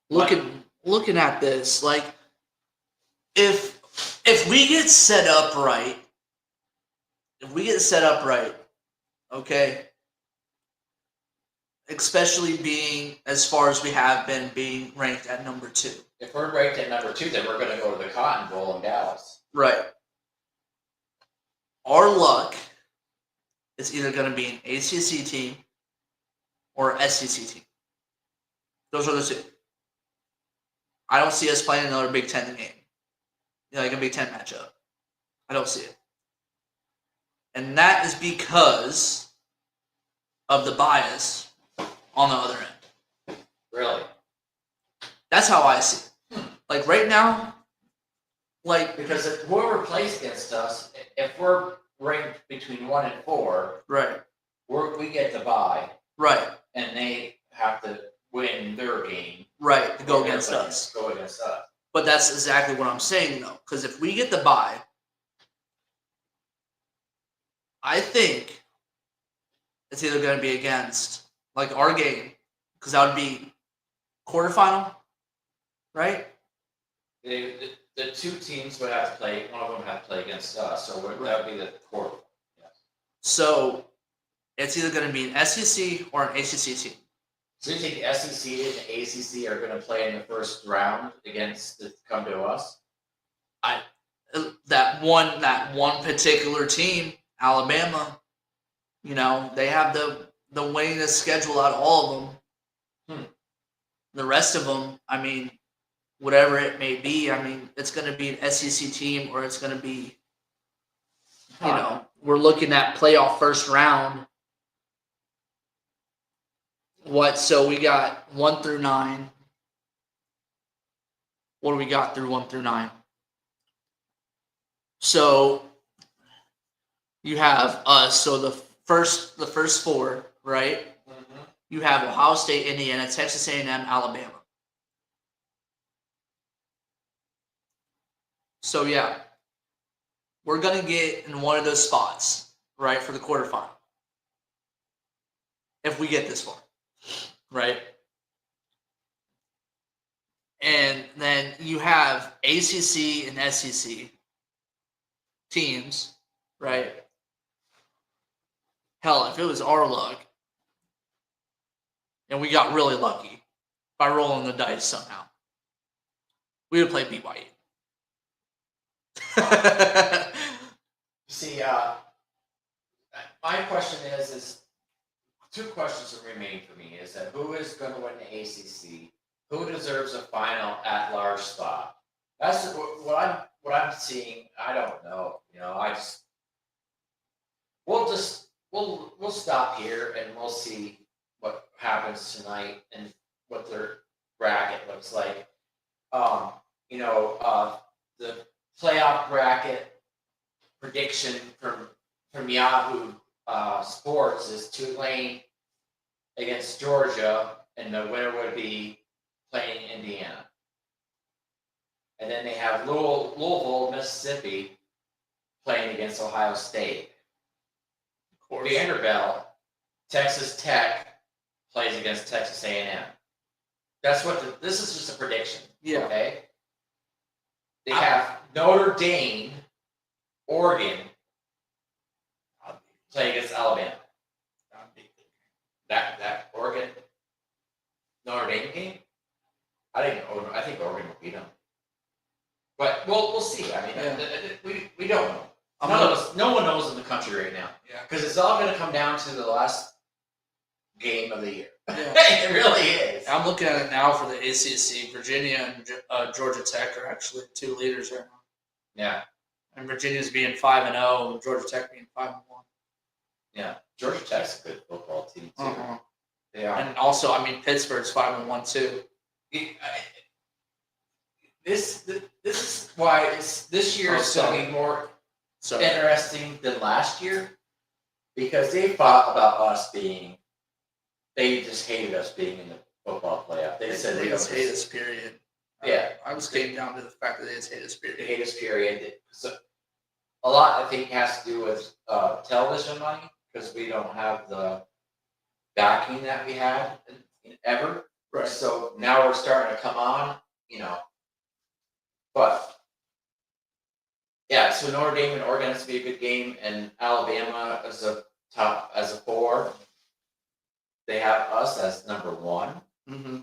looking at this, like, if we get set up right, okay, especially being as far as we have been being ranked at number 2. If we're ranked at number 2, then we're going to go to the Cotton Bowl in Dallas. Right. Our luck is either going to be an ACC team or SEC team. Those are the 2. I don't see us playing another Big Ten game, like a Big Ten matchup. I don't see it. And that is because of the bias on the other end. Really? That's how I see it. Like right now, like because if whoever plays against us, if we're ranked between 1 and 4, right, we get the bye, right, and they have to win their game, right, to go against us. Go against us. But that's exactly what I'm saying, though, because if we get the bye, I think it's either going to be against like our game, because that would be quarterfinal, right? The 2 teams would have to play. One of them would have to play against us, so that would be the quarter. Yes. So it's either going to be an SEC or an ACC team. So you think the SEC and the ACC are going to play in the first round come to us? That one particular team, Alabama, they have the winningest schedule out of all of them. The rest of them, I mean, whatever it may be, I mean, it's going to be an SEC team or it's going to be, we're looking at playoff first round. So we got 1 through 9. What do we got through 1 through 9? So you have us. So the first 4, right? Mm-hmm. You have Ohio State, Indiana, Texas A&M, Alabama. So yeah, we're gonna get in one of those spots, right, for the quarterfinal. If we get this far, right? And then you have ACC and SEC teams, right? Hell, if it was our luck, and we got really lucky by rolling the dice somehow, we would play BYU. See, my question is 2 questions that remain for me. Is that who is going to win the ACC? Who deserves a final at-large spot? That's what I'm seeing. I don't know. We'll stop here and we'll see what happens tonight and what their bracket looks like. The playoff bracket prediction from Yahoo Sports is Tulane against Georgia, and the winner would be playing Indiana. And then they have Louisville, Mississippi, playing against Ohio State. Vanderbilt, Texas Tech plays against Texas A&M. That's what this is just a prediction. Yeah. Okay. They have Notre Dame, Oregon, play against Alabama. That Oregon Notre Dame game. I think Oregon will beat them. But we'll see. I mean, we don't know. No one knows in the country right now. Yeah. Because it's all going to come down to the last game of the year. Yeah. It really is. I'm looking at it now for the ACC. Virginia and Georgia Tech are actually 2 leaders right now. Yeah. And Virginia's being 5-0, and Georgia Tech being 5-1. Yeah. Georgia Tech's a good football team too. Uh-huh. They are. And also, I mean, Pittsburgh's 5-1 too. This is why this year is going to be more interesting than last year, because they fought about us being. They just hated us being in the football playoff. They said they just hate us. Period. Yeah. I was came down to the fact that it's hit his The period. haters period. So a lot, I think, has to do with television money because we don't have the backing that we had ever. Right. So now we're starting to come on, but yeah. So Notre Dame and Oregon has to be a good game, and Alabama as a 4. They have us as number 1 Mm-hmm.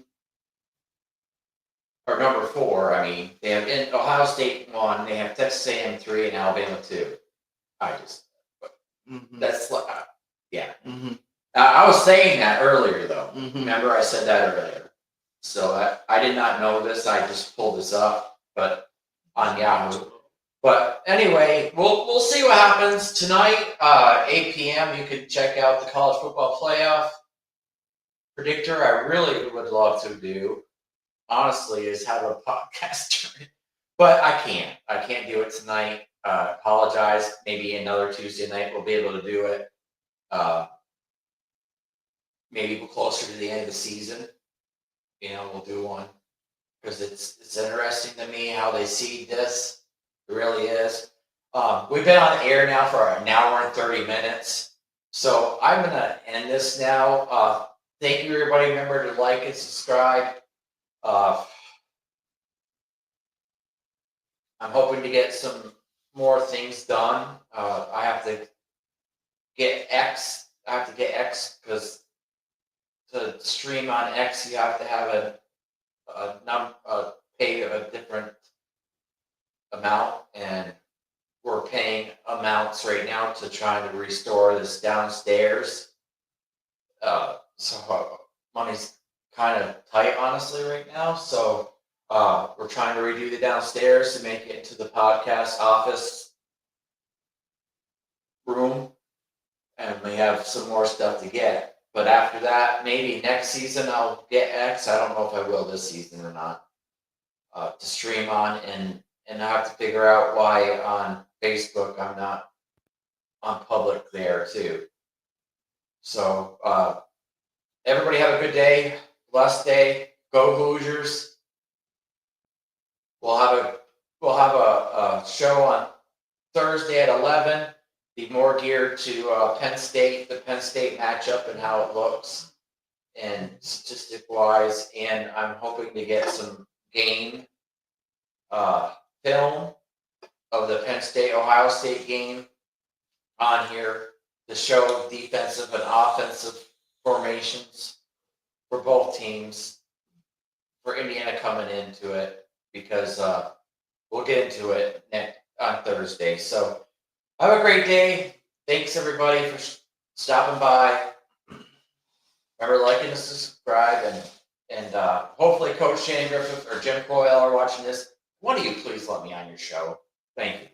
or number 4. I mean, they have Ohio State 1. They have Texas A&M 3 and Alabama 2. Mm-hmm. That's yeah. Mm-hmm. I was saying that earlier, though. Mm-hmm. Remember, I said that earlier. So I did not know this. I just pulled this up, but on Yahoo. But anyway, we'll see what happens tonight. 8 p.m. You can check out the college football playoff predictor. I really would love to do, honestly, is have a podcast, but I can't. I can't do it tonight. Apologize. Maybe another Tuesday night we'll be able to do it. Maybe closer to the end of the season, we'll do one because it's interesting to me how they see this. It really is. We've been on air now for an hour and 30 minutes, so I'm gonna end this now. Thank you, everybody. Remember to like and subscribe. I'm hoping to get some more things done. I have to get X. Because to stream on X, you have to have pay a different amount, and we're paying amounts right now to try to restore this downstairs. So money's kind of tight, honestly, right now. So we're trying to redo the downstairs to make it into the podcast office room, and we have some more stuff to get. But after that, maybe next season I'll get X. I don't know if I will this season or not. To stream on, and I have to figure out why on Facebook I'm not on public there too. So everybody have a good day, blessed day. Go Hoosiers. We'll have a show on Thursday at 11. Be more geared to Penn State, the Penn State matchup and how it looks, and statistic wise. And I'm hoping to get some game film of the Penn State Ohio State game on here to show defensive and offensive formations for both teams, for Indiana coming into it, because we'll get into it on Thursday. So have a great day. Thanks everybody for stopping by. Remember, liking and subscribe, and hopefully Coach Shane Griffith or Jim Coyle are watching this. One of you please let me on your show. Thank you.